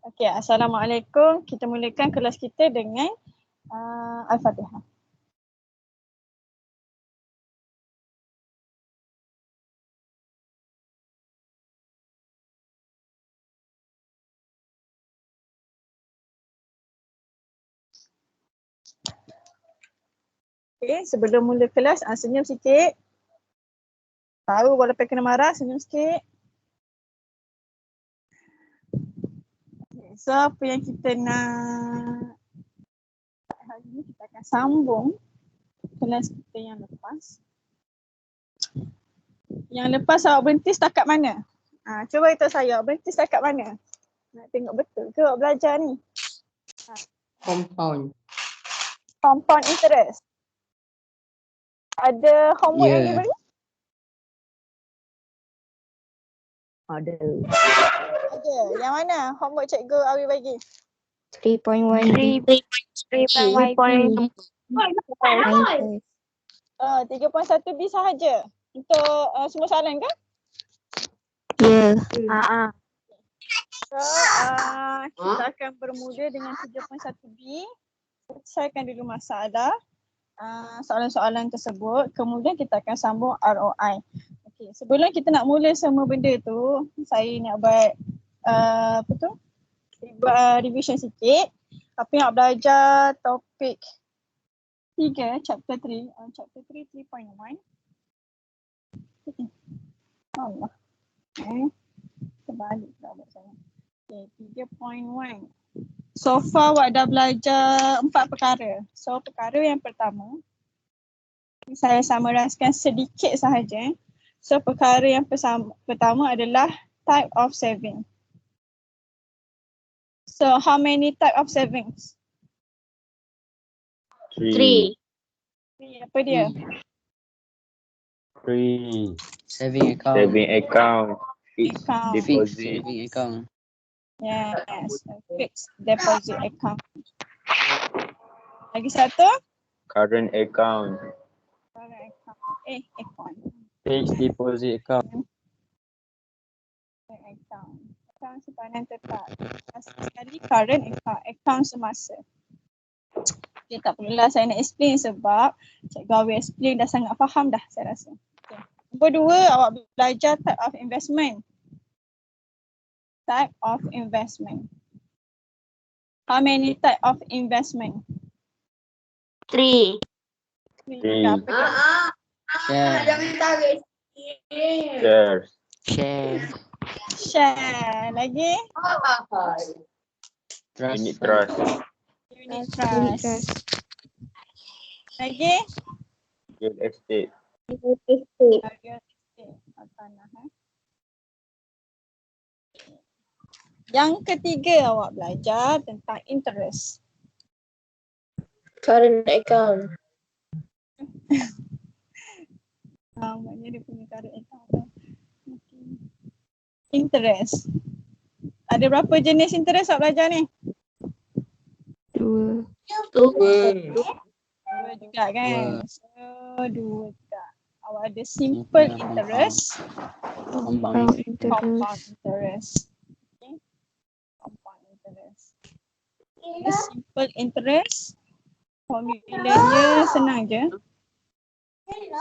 Okey, Assalamualaikum. Kita mulakan kelas kita dengan Al-Fatihah. Okey, sebelum mula kelas, senyum sikit. Tahu walaupun kena marah, senyum sikit. Okay, so apa yang kita nak hari ni, kita akan sambung kelas kita yang lepas. Yang lepas awak berhenti setakat mana? Cuba beritahu saya, berhenti setakat mana? Nak tengok betul ke awak belajar ni? Compound. Compound interest. Ada homework lagi bagi? Ada. Ada. Yang mana homework cikgu Awi bagi? 3.1 3.1B sahaja untuk semua soalan ke? Ya. So, kita akan bermula dengan 3.1B. Selesaikan dulu masalah soalan-soalan tersebut. Kemudian kita akan sambung ROI. Okay, sebelum kita nak mula semua benda tu, saya nak buat revision sikit. Apa yang awak belajar topik 3, chapter 3, chapter 3, 3.1. Allah. Terbalik pula buat saya. Okay, 3.1. So far awak dah belajar 4 perkara. So perkara yang pertama, saya summariskan sedikit sahaja. So perkara yang pertama adalah type of saving. So how many type of savings? 3. Apa dia? 3. Saving account. Saving account. Fixed Account. deposit. Saving account. Yes, a fixed deposit account. Lagi satu? Current account. Current account. Account. Fixed deposit account. Current account. Account simpanan tetap. Sekali current account. Account semasa. Okay, tak perlulah saya nak explain sebab Cikgu Awi explain dah sangat faham dah saya rasa. Okay. Nombor 2, awak belajar type of investment. Type of investment. How many type of investment? 3. Three. Share. Shares. Share. Share. Lagi? Unit Trust. trust. Unit trust. Lagi? Real estate. Real estate. Tanah. Yang ketiga awak belajar tentang interest. Current account. Maknanya dia punya current account. Okay. Interest. Ada berapa jenis interest awak belajar ni? 2. Dua juga kan? So, 2 juga. Awak ada simple interest, Compound. compound interest. Okay. Compound interest. The simple interest, formulanya senang je. Okay.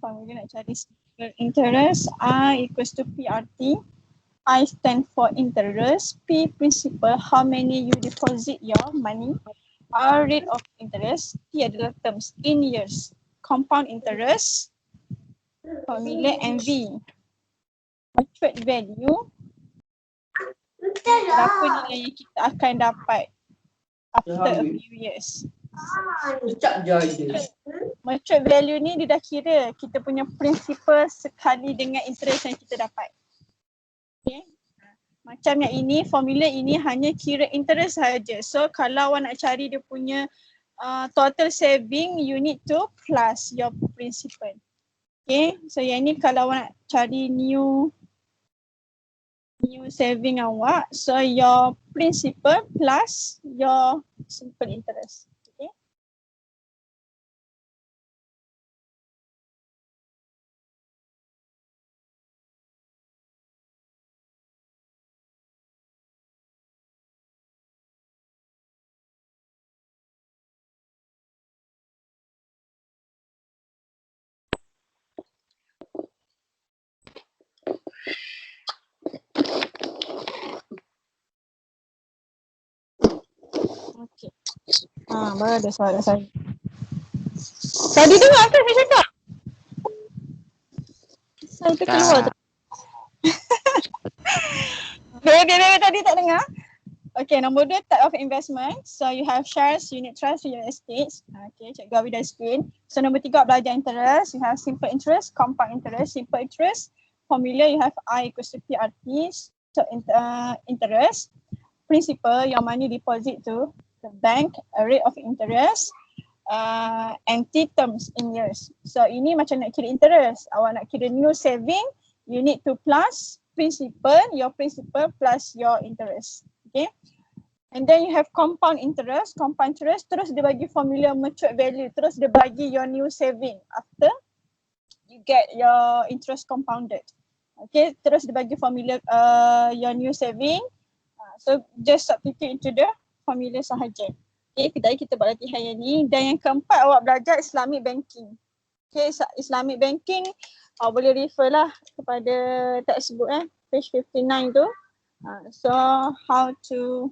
Formula nak cari simple interest, I equals to PRT. I stand for interest, P principal, how many you deposit your money, R rate of interest, T adalah terms in years, compound interest, formula MV, matured value, berapa nilai yang kita akan dapat after a few years. Matured value ni dia dah kira kita punya principal sekali dengan interest yang kita dapat. Okay. Macam yang ini, formula ini hanya kira interest sahaja. So kalau awak nak cari dia punya total saving, you need to plus your principal. Okay, so yang ni kalau awak nak cari new saving awak, so your principal plus your simple interest. Baru ada suara saya. Tadi dengar kan saya cakap? Saya terkeluar tu. Dia tadi tak dengar? Okay, nombor 2, type of investment. So you have shares, unit trust, real estates. Okay, cikgu Abi dah screen. So nombor 3, belajar interest. You have simple interest, compound interest. Simple interest, formula you have I equals to PRT. So interest. Principal, your money deposit to the bank, a rate of interest. And T terms in years. So ini macam nak kira interest. Awak nak kira new saving, you need to plus principal, your principal plus your interest. Okay. And then you have compound interest. Compound interest terus dia bagi formula matured value. Terus dia bagi your new saving after you get your interest compounded. Okay. Terus dia bagi formula your new saving. So just substitute into the formula sahaja. Okay. Tadi kita buat latihan yang ni. Dan yang keempat awak belajar Islamic banking. Okay. Islamic banking boleh refer lah kepada textbook page 59 tu. So how to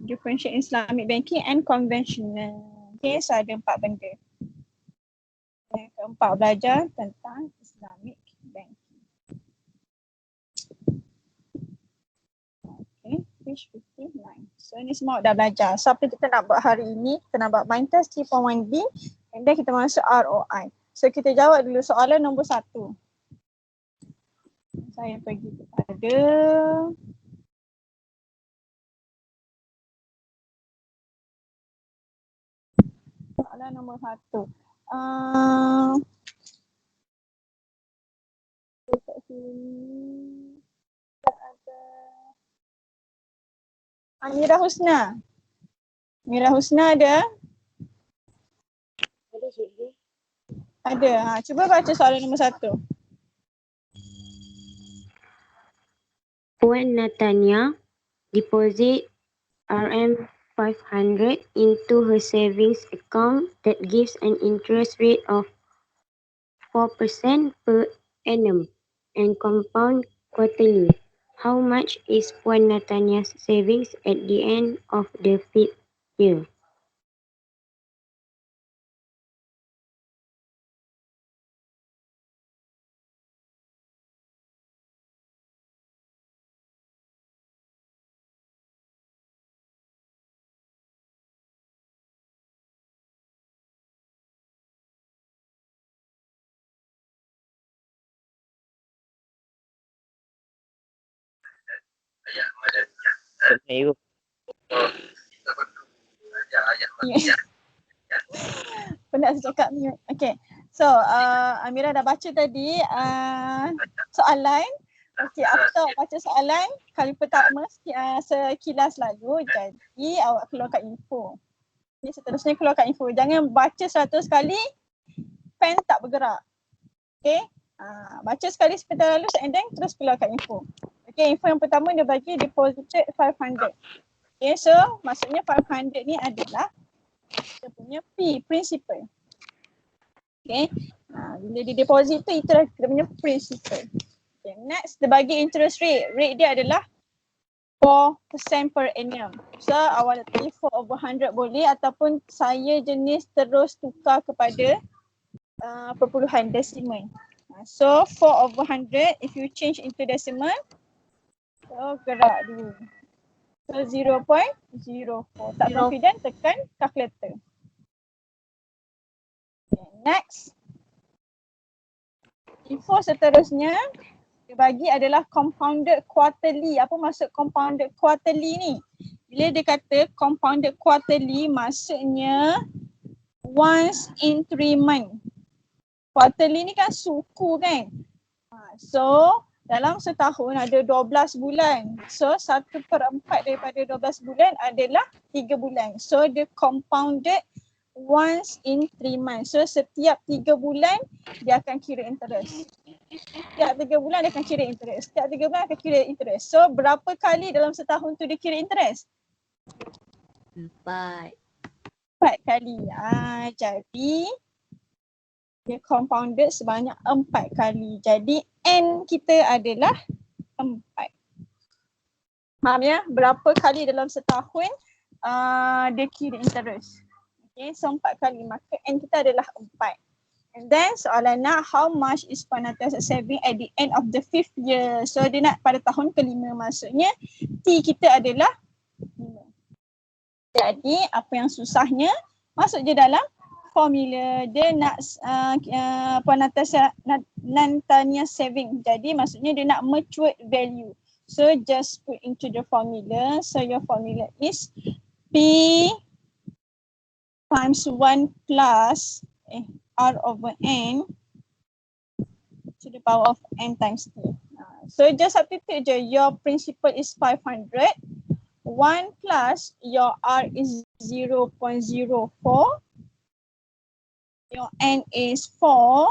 differentiate Islamic banking and conventional. Okay, so ada 4 benda. Yang keempat belajar tentang Islamic banking. Okay, page 59. So ni semua dah belajar. So apa kita nak buat hari ini, kita nak buat mind test 3.1B and then kita masuk ROI. So kita jawab dulu soalan nombor 1. Saya pergi kepada soalan nombor 1. Dekat sini ada Mira Husna. Mira Husna ada? Ada cikgu. Ada. Cuba baca soalan nombor 1. Puan Natania deposit RM500 into her savings account that gives an interest rate of 4% per annum and compound quarterly. How much is Puan Natania's savings at the end of the 5th year? Penat saya cakap ni. Okay. So Amira dah baca tadi soalan. Okay, after baca soalan kali pertama sekilas lalu, jadi awak keluarkan info. Okay, seterusnya keluarkan info. Jangan baca 100 kali, pen tak bergerak. Okay. Baca sekali sebentar lalu and then terus keluarkan info. Okay, info yang pertama dia bagi deposited 500. Okay, so maksudnya 500 ni adalah dia punya P, principal. Okay, bila dia deposit tu itulah dia punya principal. Okay, next dia bagi interest rate. Rate dia adalah 4% per annum. So awal tadi 4/100 boleh ataupun saya jenis terus tukar kepada perpuluhan decimal. So 4/100 if you change into decimal, so gerak dulu. So 0.04. Tak confident tekan calculator. Okay, next. Info seterusnya dia bagi adalah compounded quarterly. Apa maksud compounded quarterly ni? Bila dia kata compounded quarterly maksudnya once in 3 months. Quarterly ni kan suku kan. So dalam setahun ada 12 bulan. So 1/4 daripada 12 bulan adalah 3 bulan. So dia compounded once in 3 months. So setiap 3 bulan dia akan kira interest. Setiap 3 bulan dia akan kira interest. Setiap 3 bulan akan kira interest. So berapa kali dalam setahun tu dia kira interest? 4. 4 kali. Jadi dia compounded sebanyak 4 kali. Jadi N kita adalah 4. Faham ya? Berapa kali dalam setahun dia kira interest. Okay, so 4 kali, maka N kita adalah 4. And then soalan nak, how much is Puan Natasha saving at the end of the 5th year? So dia nak pada tahun ke-5, maksudnya T kita adalah 5. Jadi apa yang susahnya, masuk je dalam formula. Dia nak Puan Natasha Nantania saving. Jadi maksudnya dia nak matured value. So just put into the formula. So your formula is P times 1 plus R over N to the power of N times T. So just substitute je. Your principal is 500. 1 plus your R is 0.04. Your N is 4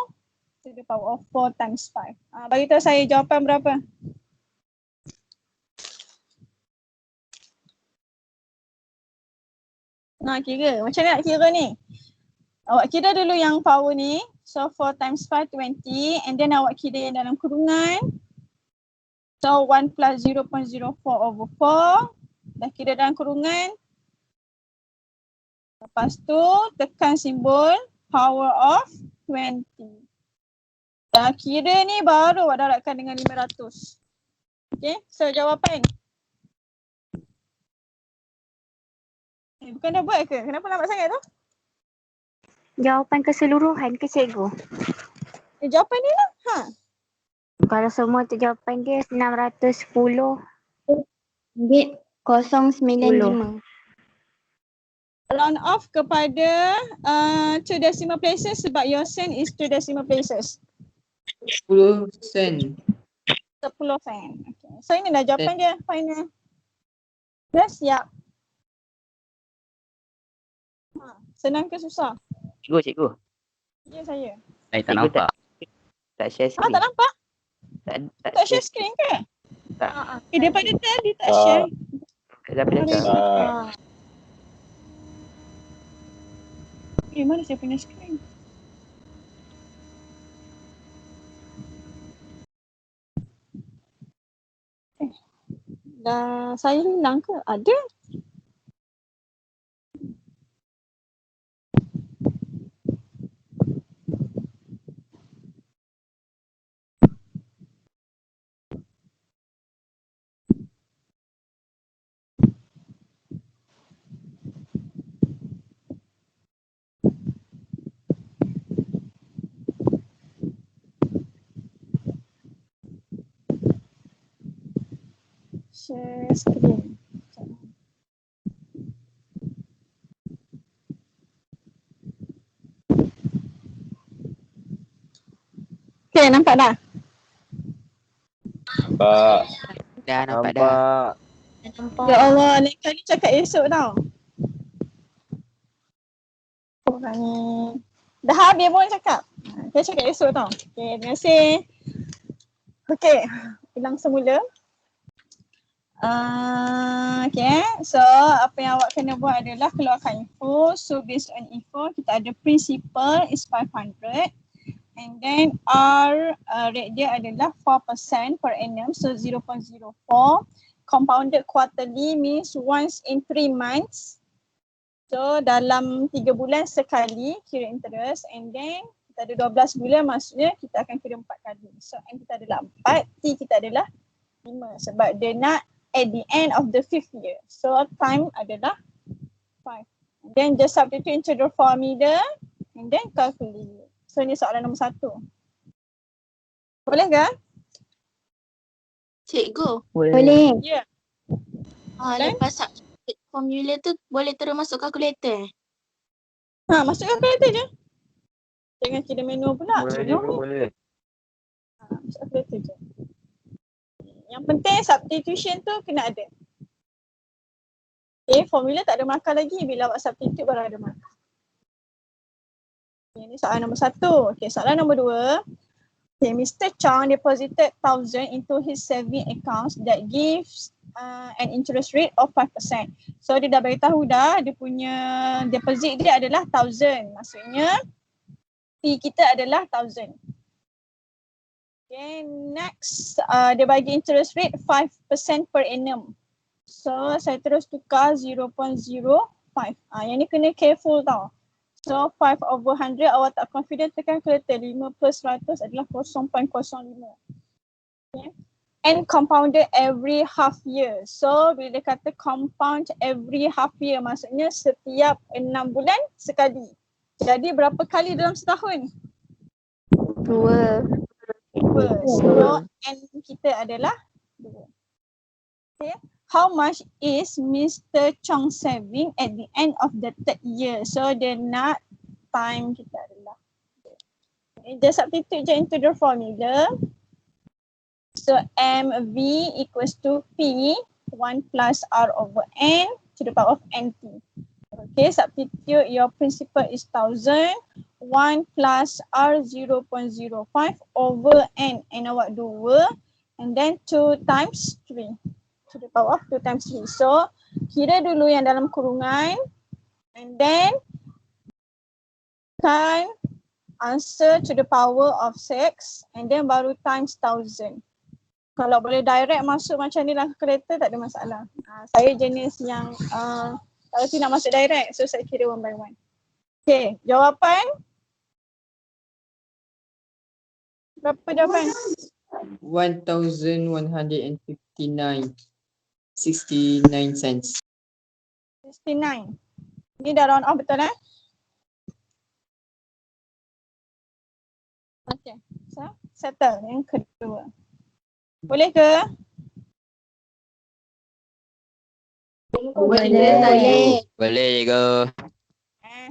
to the power of 4 times 5. Bagi tahu saya jawapan berapa? Nak kira. Macam mana nak kira ni? Awak kira dulu yang power ni. So 4 times 5, 20. And then awak kira yang dalam kurungan. So 1 plus 0.04 over 4. Dah kira dalam kurungan. Lepas tu tekan simbol power of 20. Dah kira ni baru awak darabkan dengan 500. Okay, so jawapan. Bukan dah buat ke? Kenapa lambat sangat tu? Jawapan keseluruhan ke cikgu? Jawapan ni lah. Kalau semua tu jawapan dia 610. Bit 095. Round off kepada 2 decimal places sebab your sen is 2 decimal places. 10 sen. 10 sen. Okay. So ini dah jawapan dia final. Dah siap. Senang ke susah? Cikgu. Ya saya. Saya tak Cikgu nampak. Tak share screen. Tak nampak? Tak share share screen ke? Tak. Daripada tadi tak share. Daripada cakap. Mana saya punya screen? Dah saya hilang ke? Ada? Share screen. Okay, nampak dah? Nampak. Dah nampak dah. Nampak. Ya Allah, lain kali cakap esok tau. Orang ni. Dah habis pun cakap. Dia cakap esok tau. Okay, terima kasih. Okay, ulang semula. Okay, so apa yang awak kena buat adalah keluarkan info. So based on info, kita ada principal is 500. And then R rate dia adalah 4% per annum, so 0.04. Compounded quarterly means once in 3 months. So dalam 3 bulan sekali kira interest, and then kita ada 12 bulan, maksudnya kita akan kira 4 kali. So N kita adalah 4, T kita adalah 5 sebab dia nak at the end of the 5th year. So time adalah 5. And then just substitute into the formula and then calculate. So ni soalan nombor 1. Boleh ke? Cikgu, Boleh. Ya. Dan? lepas substitute formula tu boleh terus masuk kalkulator? Masuk calculator je. Jangan kira manual pula. Boleh Manual juga ni. boleh. Masuk calculator je. Yang penting substitution tu kena ada. Okay, formula tak ada markah lagi. Bila awak substitute baru ada markah. Okay, ni soalan nombor 1. Okay, soalan nombor 2. Okay, Mr. Chang deposited 1,000 into his saving accounts that gives an interest rate of 5%. So dia dah beritahu dah dia punya deposit dia adalah 1,000. Maksudnya fee kita adalah 1,000. Okay, next dia bagi interest rate 5% per annum. So saya terus tukar 0.05. Yang ni kena careful tau. So 5/100 awak tak confident tekan calculator. 5 plus 100 adalah 0.05. Okay. And compounded every half year. So bila dia kata compound every half year maksudnya setiap 6 bulan sekali. Jadi berapa kali dalam setahun? 2. So N kita adalah 2. Okay. How much is Mr. Chong saving at the end of the third year? So dia nak time kita adalah. Okay. Just substitute je into the formula. So MV equals to P 1 plus R over N to the power of NT. Okay, substitute your principal is 1000, 1 plus R 0.05 over N awak 2 and then 2 times 3 to the power of 2 times 3. So kira dulu yang dalam kurungan and then kan answer to the power of 6 and then baru times 1000. Kalau boleh direct masuk macam ni dalam kereta tak ada masalah. Saya jenis yang kalau tidak masuk direct, so saya kira one by one. Okay, jawapan? Berapa jawapan? 1,159.69 cents. 69. Ni dah round off betul Okay, so settle yang kedua. Boleh ke? Boleh. Boleh ke?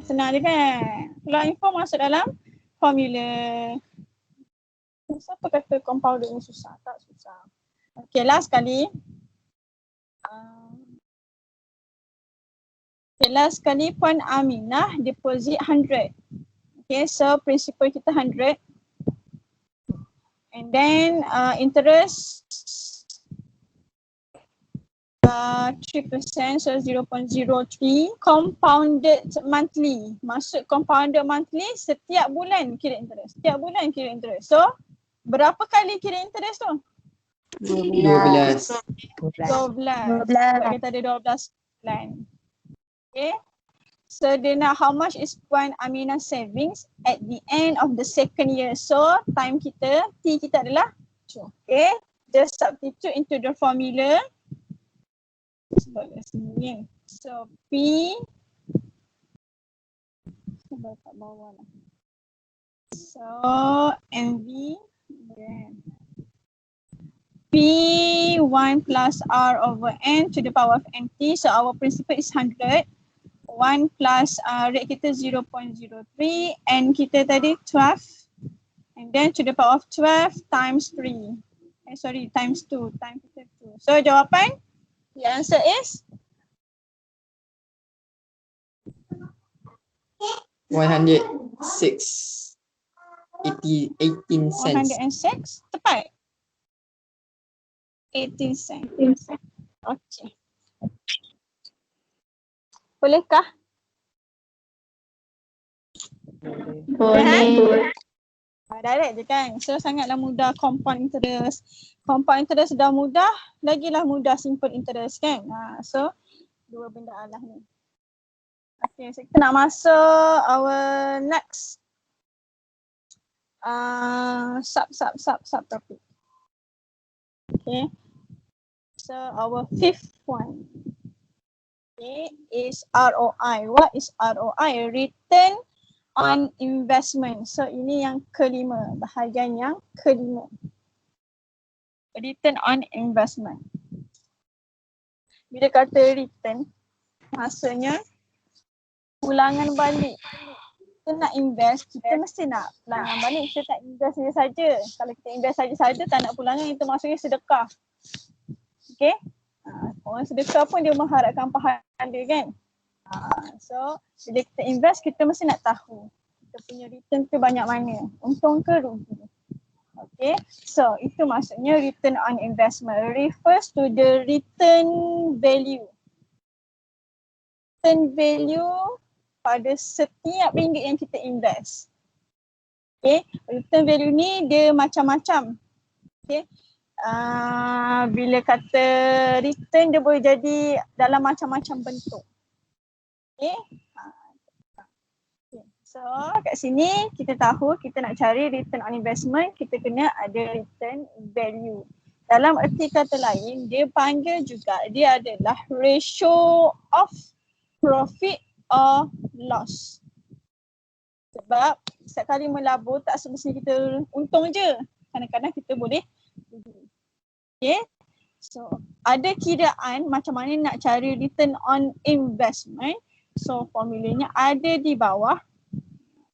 Senang je kan? Kalau info masuk dalam formula. Siapa kata compounder ni susah? Tak susah. Okay, last kali. Okay, last kali Puan Aminah deposit 100. Okay, so principal kita 100. And then interest 3%, so 0.03. Compounded monthly. Maksud compounded monthly setiap bulan kira interest. Setiap bulan kira interest. So berapa kali kira interest tu? 12. 12. Sebab kita ada 12 bulan. Okay. So dia nak how much is Puan Aminah savings at the end of the second year. So time kita, T kita adalah 2. Okay. Just substitute into the formula. Sebab kat sini. So P sebab kat bawah lah. So MV P 1 plus R over N to the power of NT. So our principal is 100. 1 plus rate kita 0.03 and kita tadi 12 and then to the power of 12 times 3. Times 2. Time kita 2. So jawapan? The answer is 106. 18 cents. 106. Tepat? 18 cents. Okay. Bolehkah? Boleh. Direct je kan. So sangatlah mudah compound interest. Compound interest dah mudah, lagilah mudah simple interest kan. So dua benda Allah ni. Okay, so kita nak masuk our next sub topic. Okay. So our fifth one. Okay, is ROI. What is ROI? Return on investment. So ini yang kelima, bahagian yang kelima. Return on investment. Bila kata return, maksudnya pulangan balik. Kita nak invest, kita mesti nak pulangan balik. Kita tak invest saja. Kalau kita invest saja tak nak pulangan, itu maksudnya sedekah. Okay? Orang sedekah pun dia mengharapkan pahala kan. So bila kita invest kita mesti nak tahu kita punya return tu banyak mana, untung ke rugi. Okay, so itu maksudnya return on investment refers to the return value. Return value pada setiap ringgit yang kita invest. Okay, return value ni dia macam-macam. Okay, bila kata return dia boleh jadi dalam macam-macam bentuk. Okay. So kat sini kita tahu kita nak cari return on investment, kita kena ada return value. Dalam erti kata lain, dia panggil juga dia adalah ratio of profit or loss. Sebab setiap kali melabur tak semestinya kita untung je. Kadang-kadang kita boleh rugi. Okay. So ada kiraan macam mana nak cari return on investment. So formulanya ada di bawah.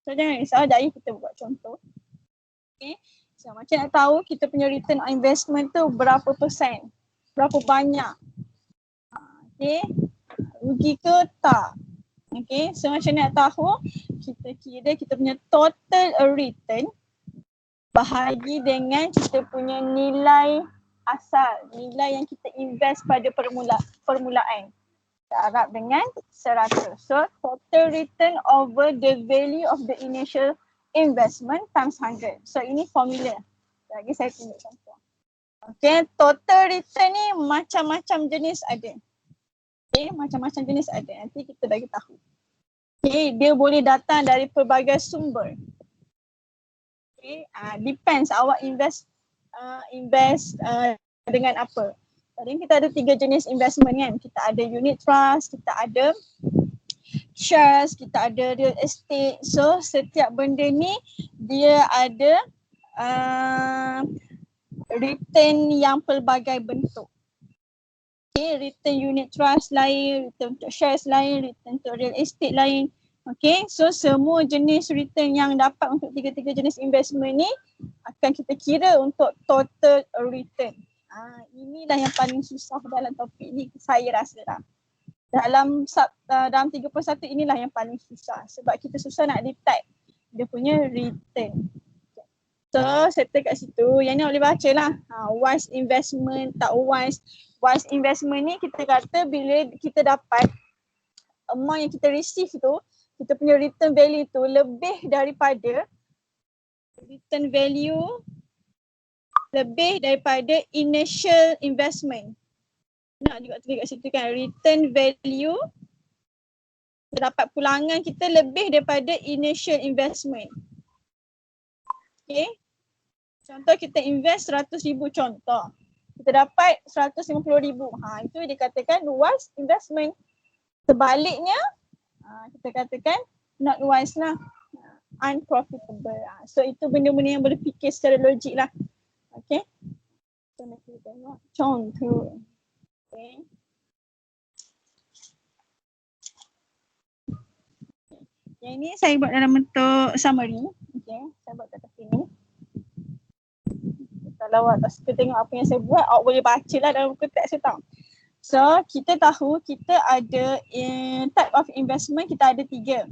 So jangan risau, jadi kita buat contoh. Okay. So macam nak tahu kita punya return on investment tu berapa persen, berapa banyak. Okay. Rugi ke tak? Okay. So macam nak tahu, kita kira kita punya total return bahagi dengan kita punya nilai asal, nilai yang kita invest pada permulaan. Darab dengan 100. So total return over the value of the initial investment times 100. So ini formula. Lagi saya tunjuk contoh. Okay, total return ni macam-macam jenis ada. Okay, macam-macam jenis ada. Nanti kita bagi tahu. Okay, dia boleh datang dari pelbagai sumber. Okay, depends awak invest dengan apa. Tadi kita ada 3 jenis investment kan. Kita ada unit trust, kita ada shares, kita ada real estate. So setiap benda ni dia ada return yang pelbagai bentuk. Okay, return unit trust lain, return untuk shares lain, return untuk real estate lain. Okay, so semua jenis return yang dapat untuk 3 jenis investment ni akan kita kira untuk total return. Inilah yang paling susah dalam topik ni, saya rasa lah. Dalam 31 inilah yang paling susah sebab kita susah nak detect dia punya return. So settle kat situ, yang ni boleh baca lah. Wise investment, tak wise. Wise investment ni kita kata bila kita dapat amount yang kita receive tu, kita punya return value tu lebih daripada return value lebih daripada initial investment. Nak juga tulis kat situ kan, return value terdapat pulangan kita lebih daripada initial investment. Okay. Contoh kita invest 100,000 contoh. Kita dapat 150,000. Itu dikatakan wise investment. Sebaliknya, kita katakan not wise lah. Unprofitable. So itu benda-benda yang boleh fikir secara logik lah. Okay. So nak kita tengok contoh. Okay. Yang ni saya buat dalam bentuk summary. Okay. Saya buat kat tepi ni. Kalau awak tak suka tengok apa yang saya buat, awak boleh baca lah dalam buku teks saya tahu. So kita tahu kita ada type of investment, kita ada 3.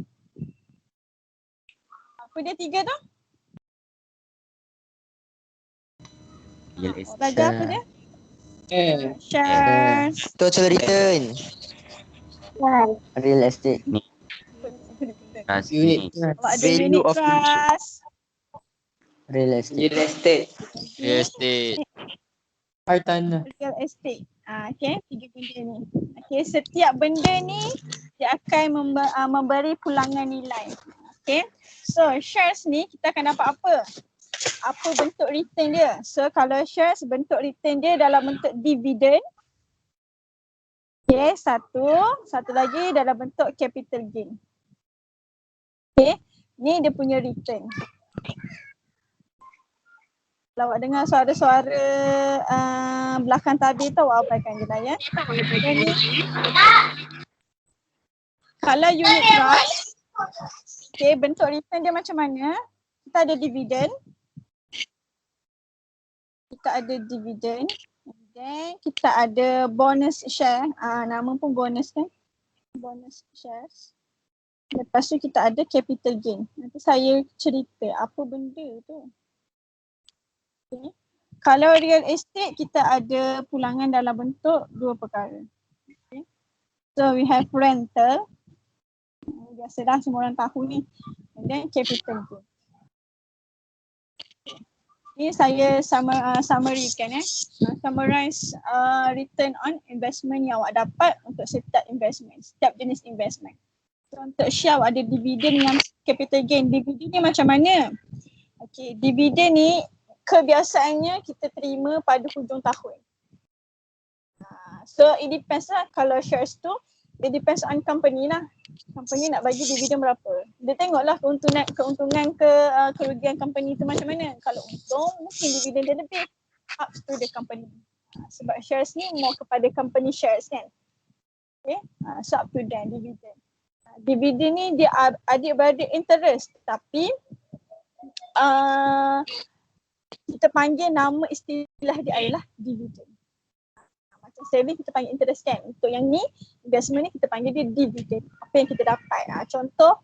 Apa dia 3 tu? Real estate. Belajar apa dia? Shares. Total return. Real estate. Unit trust. Awak ada Value unit of trust. real estate. Real estate. Hartanah. Real estate. Okay, 3 benda ni. Okay, setiap benda ni dia akan memberi pulangan nilai. Okay, so shares ni kita akan dapat apa? Apa bentuk return dia? So kalau shares bentuk return dia dalam bentuk dividen. Okay, satu lagi dalam bentuk capital gain. Okay, ni dia punya return. Kalau awak dengar suara-suara belakang tabir tu, awak abaikan je lah ya. Ni, kalau unit trust, okay, bentuk return dia macam mana? Kita ada dividen. Dan kita ada bonus share. Nama pun bonus kan? Bonus shares. Lepas tu kita ada capital gain. Nanti saya cerita apa benda tu. Okay. Kalau real estate kita ada pulangan dalam bentuk 2 perkara. Okay. So we have rental. Biasalah semua orang tahu ni. And then capital gain. Ini saya summary-kan summarize return on investment yang awak dapat untuk setiap investment, setiap jenis investment. So, untuk share awak ada dividen dengan capital gain. Dividen ni macam mana? Okay, dividen ni kebiasaannya kita terima pada hujung tahun. So it depends lah, kalau shares tu it depends on company lah. Company nak bagi dividen berapa. Dia tengoklah keuntungan kerugian company tu macam mana. Kalau untung mungkin dividen dia lebih, up to the company. Sebab shares ni more kepada company shares kan. Okay, so up to them dividen. Dividen ni dia adik-beradik interest, tapi kita panggil nama istilah dia adalah dividen. Macam saving kita panggil interest kan. Untuk yang ni, investment ni kita panggil dia dividen. Apa yang kita dapat. Contoh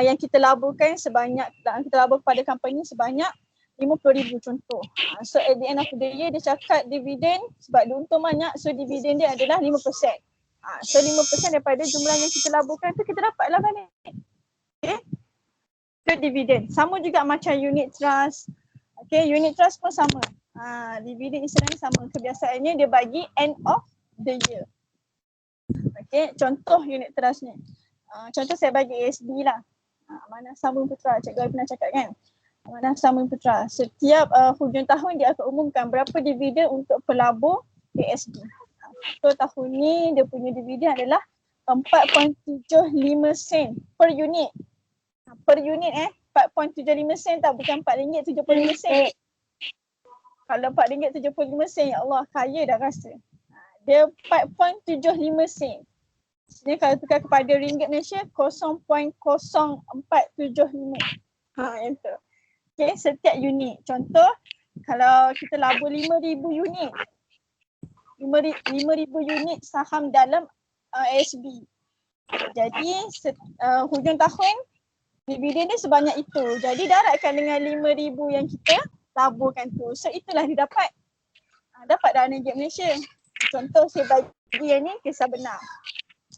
yang kita laburkan sebanyak, kita labur kepada company sebanyak 50,000 contoh. So at the end of the year dia cakap dividen sebab dia untung banyak, so dividen dia adalah 5%. So 5% daripada jumlah yang kita laburkan tu kita dapatlah balik. Okay. So dividen. Sama juga macam unit trust. Okay, unit trust pun sama. Dividen istilahnya sama. Kebiasaannya dia bagi end of the year. Okay, contoh unit trust ni. Contoh saya bagi ASB lah. Amanah Sambung Putra. Cikgu Ai pernah cakap kan. Amanah Sambung Putra. Setiap hujung tahun dia akan umumkan berapa dividen untuk pelabur ASB. So tahun ni dia punya dividen adalah 4.75 sen per unit. Per unit 4.75 sen tau, bukan RM4.75. Kalau RM4.75, ya Allah, kaya dah rasa. Dia 4.75 sen. Jadi kalau tukar kepada ringgit Malaysia 0.0475. Itu. Okay, setiap unit. Contoh kalau kita labur 5,000 unit. 5,000 unit saham dalam ASB. Jadi hujung tahun dividen dia sebanyak itu. Jadi daratkan dengan 5,000 yang kita laburkan tu. So itulah dia dapat. Dapat dah ringgit Malaysia. Contoh saya bagi yang ni kisah benar.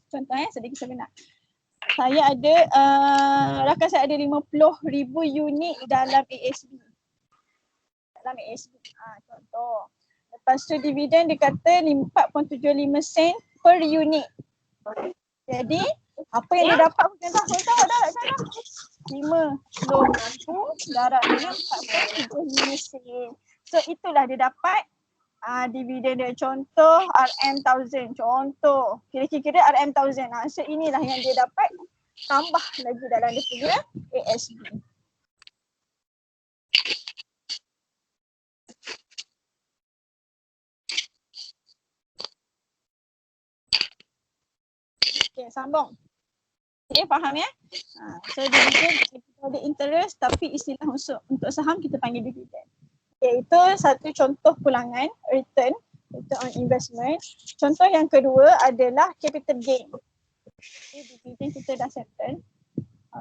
Contoh sedikit kisah benar. Saya ada, rakan saya ada 50,000 unit dalam ASB. Contoh. Lepas tu dividen dia kata 4.75 sen per unit. Jadi apa yang dia dapat hujung tahun tahu darat kan? 50,000 darat dengan 4.75 sen. So itulah dia dapat dividen dia. Contoh RM1000. Contoh kira-kira RM1000. So inilah yang dia dapat tambah lagi dalam dia punya ASB. Okay, sambung. Okay, faham ya? So dividen kita ada interest tapi istilah untuk saham kita panggil dividen. Okay, itu satu contoh pulangan return on investment. Contoh yang kedua adalah capital gain. Okay, dividen kita dah settle.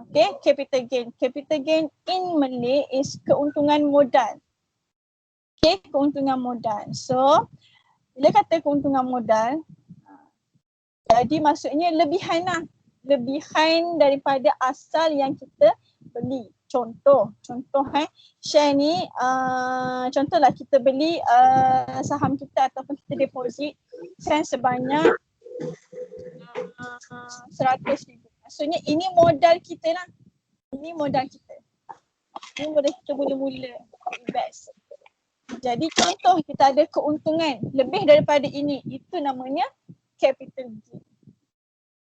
Okay, capital gain. Capital gain in Malay is keuntungan modal. Okay, keuntungan modal. So, bila kata keuntungan modal, jadi maksudnya lebihan lah. Lebihan daripada asal yang kita beli. Contoh share ni, contohlah kita beli saham kita ataupun kita deposit sen sebanyak 100,000. Maksudnya ini modal kita lah. Ini modal kita. Ini modal kita mula-mula invest. Jadi contoh kita ada keuntungan lebih daripada ini, itu namanya capital gain.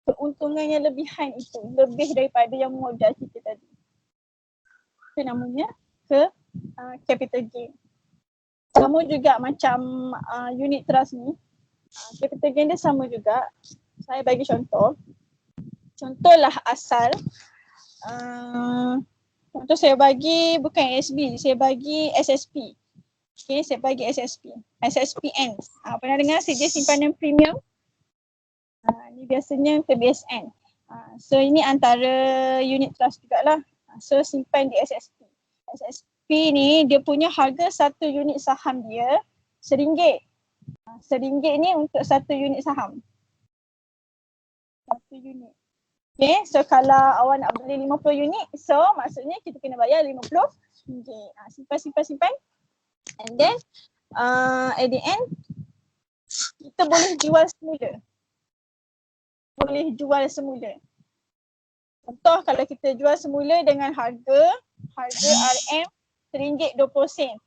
Keuntungan yang lebihan itu lebih daripada yang modal kita tadi. Itu namanya capital gain. Sama juga macam unit trust ni. Capital gain dia sama juga. Saya bagi contoh. Contohlah asal. Contoh saya bagi bukan ASB, saya bagi SSP. Okay, saya bagi SSP. SSPN. Pernah dengar sedia simpanan premium? Ni biasanya PBSN. So ini antara unit trust jugalah. So simpan di SSP. SSP ni dia punya harga satu unit saham dia RM1. RM1 ni untuk satu unit saham. Satu unit. Okay, so kalau awak nak beli 50 unit, so maksudnya kita kena bayar RM50. Simpan. And then at the end, kita boleh jual semula. Contoh kalau kita jual semula dengan harga RM RM1.20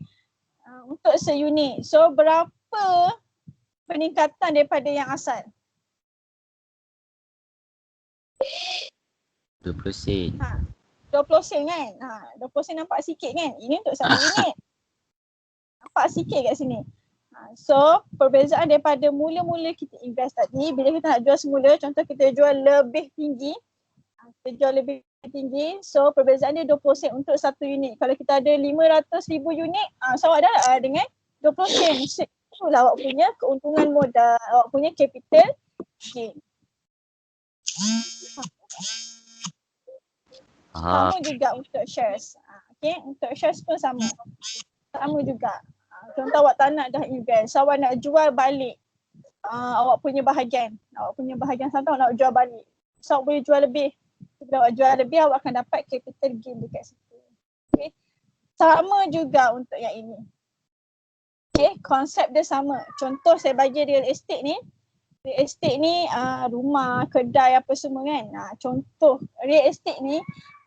untuk seunit. So berapa peningkatan daripada yang asal? 20 sen. 20 sen kan? 20 sen nampak sikit kan? Ini untuk satu unit. Nampak sikit kat sini. So perbezaan daripada mula-mula kita invest tadi, bila kita nak jual semula, contoh kita jual lebih tinggi, so perbezaan dia 20 sen untuk satu unit. Kalau kita ada 500,000 unit, so awak dah dengan 20 sen. So, itulah awak punya keuntungan modal, awak punya capital gain. Sama juga untuk shares. Okay, untuk shares pun sama juga. Contoh awak tak nak dah invest, awak nak jual balik awak punya bahagian satu awak nak jual balik. So awak boleh jual lebih. Bila awak jual lebih, awak akan dapat capital gain dekat situ. Okay. Sama juga untuk yang ini. Okay, konsep dia sama. Contoh saya bagi real estate ni. Real estate ni rumah, kedai apa semua kan. Contoh real estate ni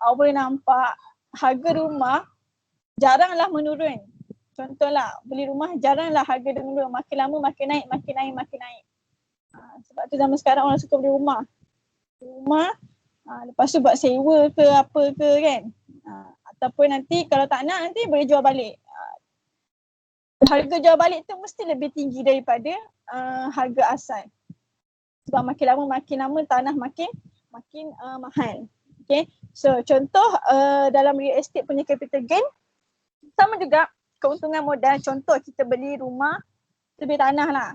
awak boleh nampak harga rumah jaranglah menurun. Contohlah beli rumah jaranglah harga dia menurun. Makin lama makin naik. Sebab tu zaman sekarang orang suka beli rumah. Lepas tu buat sewa ke apa ke kan. Ataupun nanti kalau tak nak nanti boleh jual balik. Harga jual balik tu mesti lebih tinggi daripada harga asal. Sebab makin lama tanah makin mahal. Okay. So contoh dalam real estate punya capital gain sama juga keuntungan modal. Contoh kita beli rumah, kita beli tanah lah.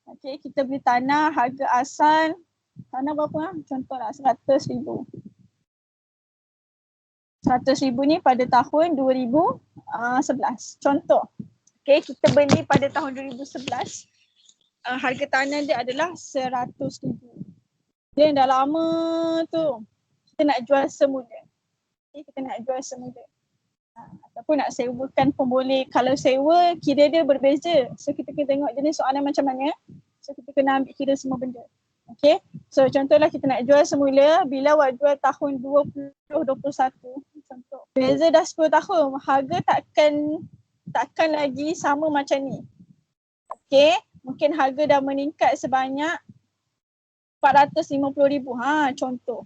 Okay, kita beli tanah harga asal tanah berapa lah? Contohlah 100,000. 100,000 ni pada tahun 2011. Contoh. Okay, kita beli pada tahun 2011. Harga tanah dia adalah 100,000. Dia dah lama tu. Kita nak jual semula. Okay, ataupun nak sewakan pun boleh. Kalau sewa, kira dia berbeza. So kita kena tengok jenis soalan macam mana. So kita kena ambil kira semua benda. Okay, so contohlah kita nak jual semula. Bila awak jual tahun 2021, contoh. Beza dah 10 tahun, harga takkan lagi sama macam ni. Okay, mungkin harga dah meningkat sebanyak 450,000. Contoh.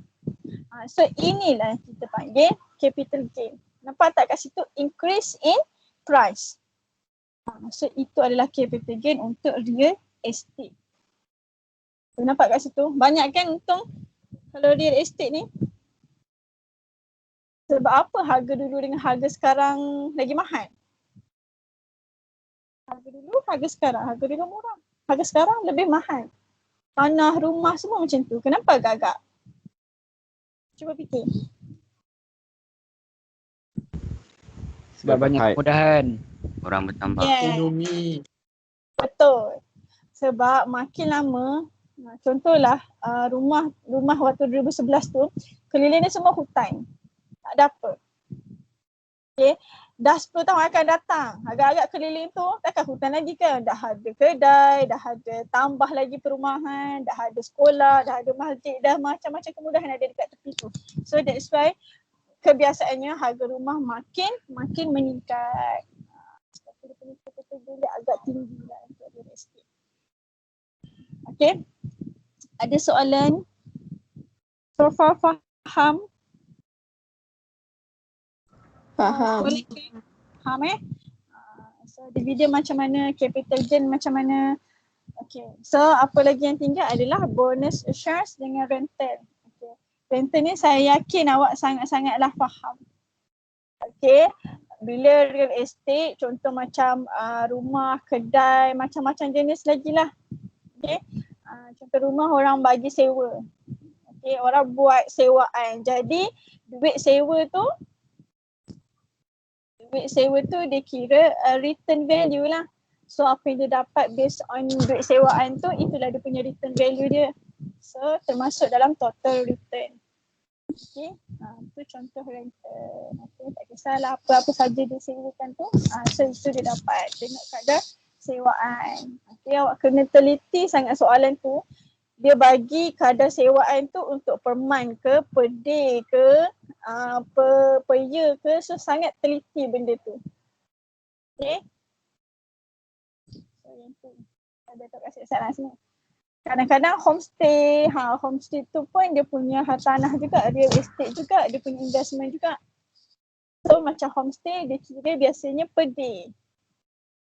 So inilah kita panggil capital gain. Nampak tak kat situ? Increase in price. So itu adalah capital gain untuk real estate. So, nampak kat situ? Banyak kan untung kalau real estate ni? Sebab apa harga dulu dengan harga sekarang lagi mahal? Harga dulu, harga sekarang. Harga dulu murah. Harga sekarang lebih mahal. Tanah, rumah semua macam tu. Kenapa agak-agak? Cuba fikir. Sebab banyak kemudahan. Orang bertambah. Ekonomi. Betul. Sebab makin lama, contohlah rumah waktu 2011 tu, keliling dia semua hutan. Tak ada apa. Okay. Dah 10 tahun akan datang. Agak-agak keliling tu takkan hutan lagi kan. Dah ada kedai, dah ada tambah lagi perumahan, dah ada sekolah, dah ada masjid, dah macam-macam kemudahan ada dekat tepi tu. So that's why kebiasaannya harga rumah makin meningkat. Sebab dia punya capital gain dia agak tinggi lah untuk real estate. Okay. Ada soalan? So far faham? Faham. Boleh ke? Faham So dividen macam mana, capital gain macam mana. Okay. So apa lagi yang tinggal adalah bonus shares dengan rental. Okay. Rental ni saya yakin awak sangat-sangatlah faham. Okay. Bila real estate, contoh macam rumah, kedai, macam-macam jenis lagi lah. Okay. Contoh rumah orang bagi sewa. Okay. Orang buat sewaan. Jadi duit sewa tu dia kira return value lah. So apa yang dia dapat based on duit sewaan tu, itulah dia punya return value dia. So termasuk dalam total return. Okey, tu contoh rental. Okay, tak kisahlah apa-apa saja dia sewakan tu. So itu dia dapat. Tengok kadar sewaan. Okay, awak kena teliti sangat soalan tu. Dia bagi kadar sewaan tu untuk per month ke, per day ke, per year ke. So sangat teliti benda tu. Okay. So yang tu. Ada tak kasih saran sini. Kadang-kadang homestay, homestay tu pun dia punya hartanah juga, real estate juga, dia punya investment juga. So macam homestay dia kira biasanya per day.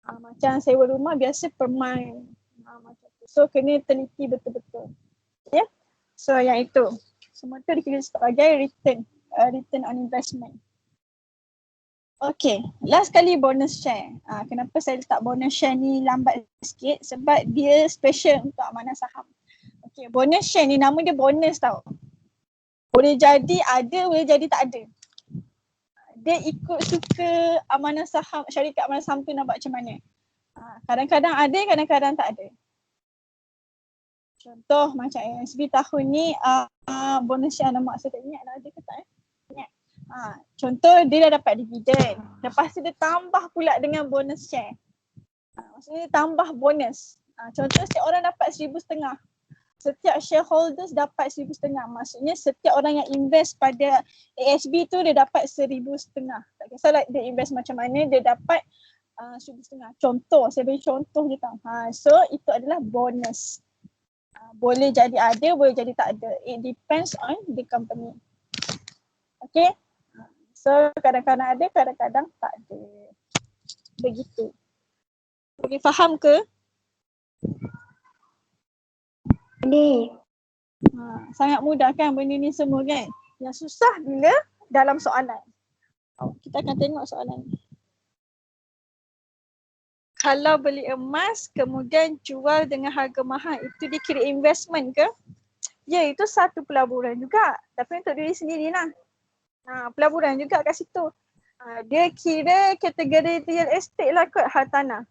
Macam sewa rumah biasa per month. Macam tu. So kena teliti betul-betul. Okay. So yang itu. Semua tu dikira sebagai return on investment. Okay, last kali bonus share. Kenapa saya letak bonus share ni lambat sikit? Sebab dia special untuk amanah saham. Okay, bonus share ni nama dia bonus tau. Boleh jadi ada, boleh jadi tak ada. Dia ikut suka amanah saham, syarikat amanah saham tu nak buat macam mana. Kadang-kadang ada, kadang-kadang tak ada. Contoh macam ASB tahun ni bonus share nama saya tak ingat dah ada ke tak ingat. Contoh dia dah dapat dividen. Lepas tu dia tambah pula dengan bonus share. Maksudnya dia tambah bonus. Contoh setiap orang dapat 1,500. Setiap shareholders dapat 1,500. Maksudnya setiap orang yang invest pada ASB tu dia dapat 1,500. Tak kisahlah dia invest macam mana dia dapat 1,500. Contoh, saya beri contoh je tau. So itu adalah bonus. Boleh jadi ada, boleh jadi tak ada. It depends on the company. Okay. So kadang-kadang ada, kadang-kadang tak ada. Begitu. Boleh faham ke? Boleh. Sangat mudah kan benda ni semua kan? Yang susah bila dalam soalan. Kita akan tengok soalan ni. Kalau beli emas kemudian jual dengan harga mahal, itu dikira investment ke? Ya, itu satu pelaburan juga. Tapi untuk diri sendiri lah. Pelaburan juga kat situ. Dia kira kategori real estate lah kot hartanah.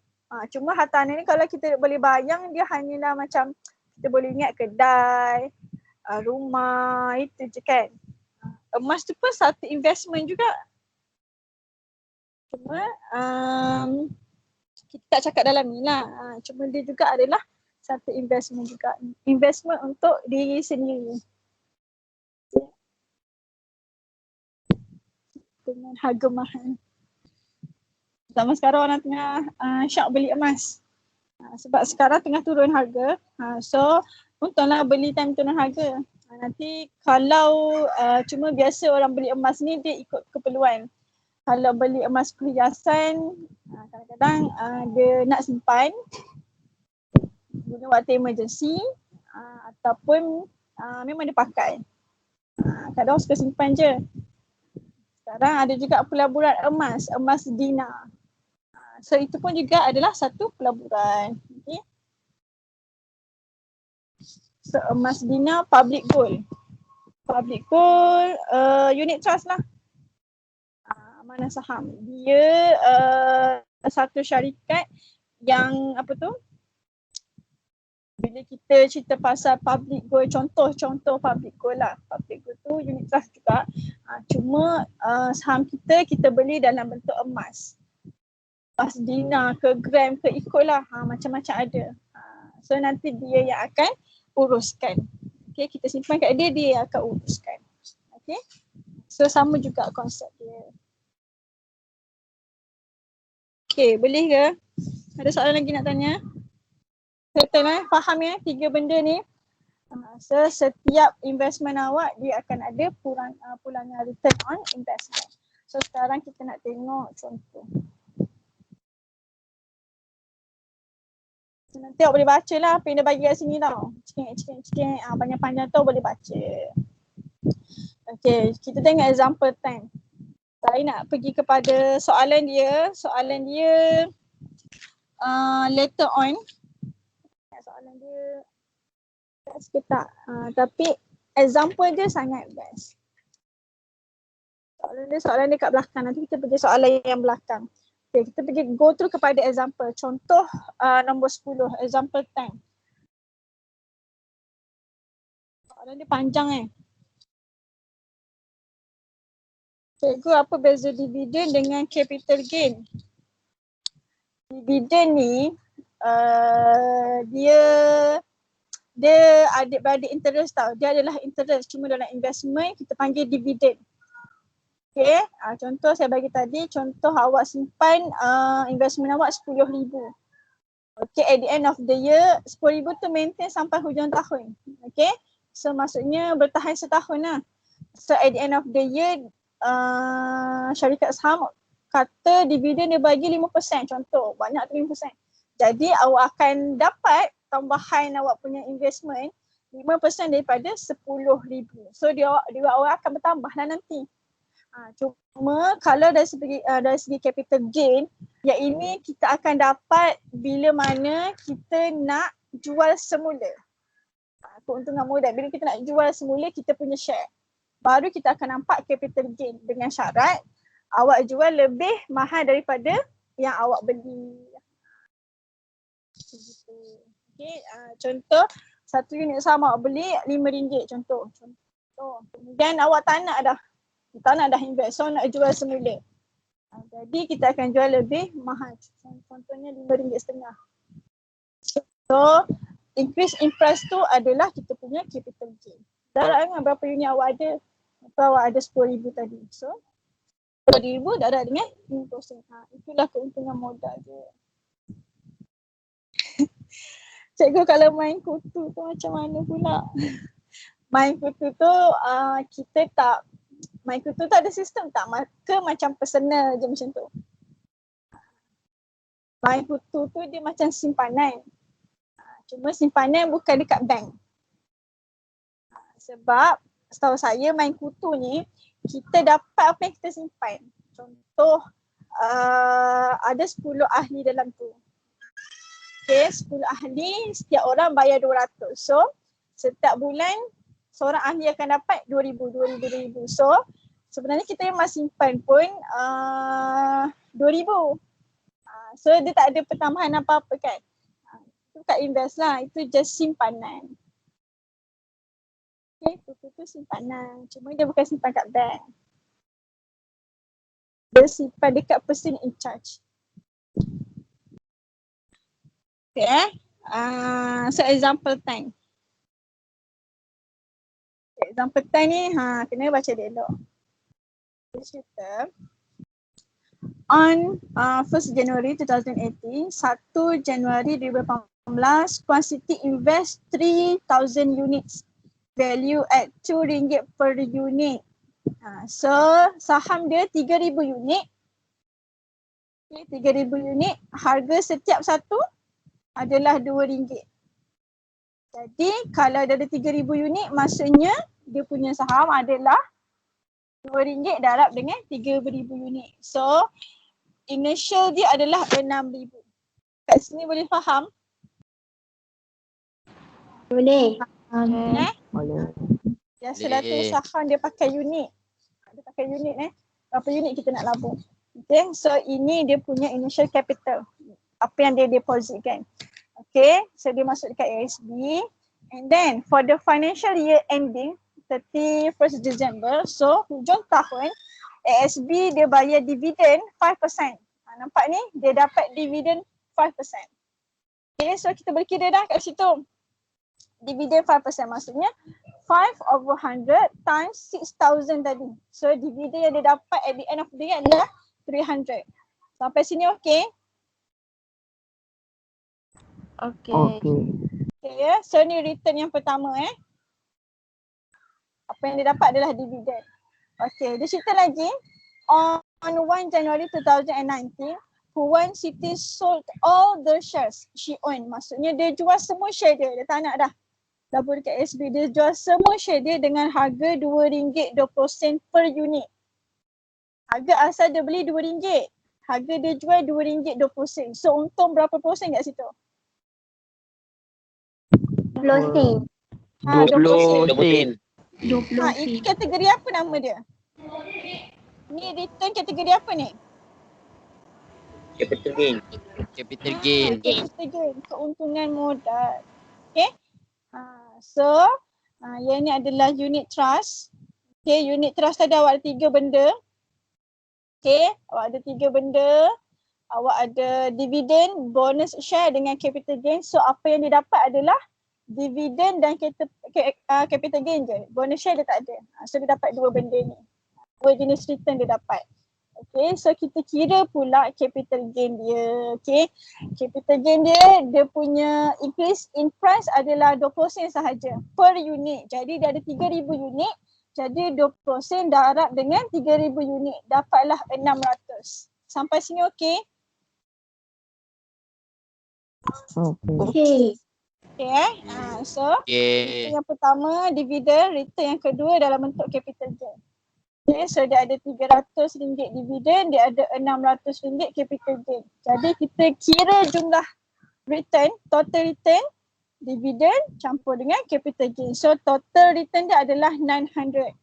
Cuma hartanah ni kalau kita boleh bayang dia hanyalah macam kita boleh ingat kedai, rumah, itu je kan. Emas tu pun satu investment juga. Cuma kita tak cakap dalam ni lah. Cuma dia juga adalah satu investment juga. Investment untuk diri sendiri. Dengan harga mahal. Zaman sekarang orang tengah syak beli emas. Sebab sekarang tengah turun harga. So untunglah beli time turun harga. Nanti kalau cuma biasa orang beli emas ni dia ikut keperluan. Kalau beli emas perhiasan kadang-kadang dia nak simpan guna waktu emergency ataupun memang dia pakai. Kadang suka simpan je. Sekarang ada juga pelaburan emas, emas dinar. So itu pun juga adalah satu pelaburan. Okay. So emas dinar public gold. Public gold unit trust lah. Amanah saham. Dia satu syarikat yang apa tu? Bila kita cerita pasal public gold, contoh public gold lah. Public gold tu unit trust juga. Cuma saham kita beli dalam bentuk emas. Emas dinar ke gram ke ikutlah. Macam-macam ada. So nanti dia yang akan uruskan. Okay, kita simpan kat dia, dia yang akan uruskan. Okay. So sama juga konsep dia. Okay, boleh ke? Ada soalan lagi nak tanya? Betul faham ya 3 benda ni. So setiap investment awak dia akan ada pulangan return on investment. So sekarang kita nak tengok contoh. So, nanti awak boleh baca lah apa yang dia bagi kat sini tau. Cikik. Panjang-panjang tu boleh baca. Okay, kita tengok example 10. Saya nak pergi kepada soalan dia. Soalan dia later on. Soalan dia best ke tak? Tapi example dia sangat best. Soalan dia kat belakang. Nanti kita pergi soalan yang belakang. Okay, kita pergi go through kepada example. Contoh nombor 10, example 10. Soalan dia panjang Cikgu, apa beza dividen dengan capital gain? Dividen ni dia adik-beradik interest tau. Dia adalah interest, cuma dalam investment kita panggil dividen. Okay, contoh saya bagi tadi, contoh awak simpan investment awak RM10,000. Okay, at the end of the year, RM10,000 tu maintain sampai hujung tahun. Okay, so maksudnya bertahan setahun lah. So at the end of the year, syarikat saham kata dividen dia bagi 5%, contoh, banyak tu 5%. Jadi awak akan dapat tambahan awak punya investment 5% daripada RM10,000. So awak akan bertambah lah nanti. Cuma kalau dari segi capital gain, yang ini kita akan dapat bila mana kita nak jual semula. Keuntungan modal, bila kita nak jual semula kita punya share, baru kita akan nampak capital gain dengan syarat awak jual lebih mahal daripada yang awak beli. Okay, contoh satu unit saham awak beli RM5 contoh. Kemudian awak tak nak dah invest, so nak jual semula. Jadi kita akan jual lebih mahal. Contohnya RM5.50. So increase in price tu adalah kita punya capital gain. Darab dengan berapa unit awak ada. Atau awak ada RM10,000 tadi. So RM10,000 darab dengan 5%. Itulah keuntungan modal dia. Cikgu, kalau main kutu tu macam mana pula? Main kutu tu kita tak, main kutu tu ada sistem tak? Macam personal je macam tu. Main kutu tu dia macam simpanan. Cuma simpanan bukan dekat bank. Sebab setahu saya main kutu ni kita dapat apa yang kita simpan. Contoh ada 10 ahli dalam tu. Okay, 10 ahli, setiap orang bayar 200. So setiap bulan seorang ahli akan dapat 2,000. So sebenarnya kita memang simpan pun 2,000. So dia tak ada pertambahan apa-apa kan. Itu kat invest lah, itu just simpanan. Okay, itu simpanan. Cuma dia bukan simpan kat bank. Dia simpan dekat person in charge. Okay, so example time. Example time ni, kena baca dia elok. Dia cerita, on 1st January 2018, 1 Januari 2018, Quantity invest 3,000 units. Value at RM2 per unit. So saham dia 3,000 unit. Okay, 3,000 unit. Harga setiap satu adalah RM2. Jadi kalau dia ada 3,000 unit, maksudnya dia punya saham adalah RM2 darab dengan 3,000 unit. So initial dia adalah RM6,000. Kat sini boleh faham? Boleh. Boleh. Biasalah tu saham dia pakai unit. Dia pakai unit berapa unit kita nak labung. Okay, so ini dia punya initial capital. Apa yang dia depositkan. Okay, so dia masuk dekat ASB. And then for the financial year ending 31st December, so hujung tahun ASB dia bayar dividen 5%. Nampak ni, dia dapat dividen 5%. Okay, so kita boleh kira dah kat situ. Dividen 5% maksudnya 5/100 times 6,000 tadi. So dividen yang dia dapat at the end of the year adalah 300. Sampai sini okey? Okay ya, so ni return yang pertama Apa yang dia dapat adalah dividen. Okay, dia cerita lagi. On 1 January 2019, Huan City sold all the shares she owned. Maksudnya dia jual semua share dia. Dia tak nak dah. Labur dekat SB. Dia jual semua share dia dengan harga RM2.20 per unit. Harga asal dia beli RM2. Harga dia jual RM2.20. So untung berapa persen kat situ? 20 sen. 20 Ini kategori apa nama dia? Ni return kategori apa ni? Capital gain. Capital gain. Capital gain, keuntungan modal. Okay. So yang ni adalah unit trust. Okay, unit trust ada awak 3 benda. Okay, awak ada 3 benda. Awak ada dividen, bonus share dengan capital gain. So apa yang dia dapat adalah dividen dan capital gain je. Bonus share dia tak ada. So dia dapat 2 benda ni. 2 jenis return dia dapat. Okay, so kita kira pula capital gain dia. Okay, capital gain dia punya increase in price adalah 20% sahaja per unit. Jadi dia ada 3,000 unit. Jadi 20% darab dengan 3,000 unit. Dapatlah 600. Sampai sini okey? Okay. Okay so Okay. yang pertama dividen, return yang kedua dalam bentuk capital gain. Okay, so dia ada RM300 dividen, dia ada RM600 capital gain. Jadi kita kira jumlah return, total return, dividen campur dengan capital gain. So total return dia adalah 900.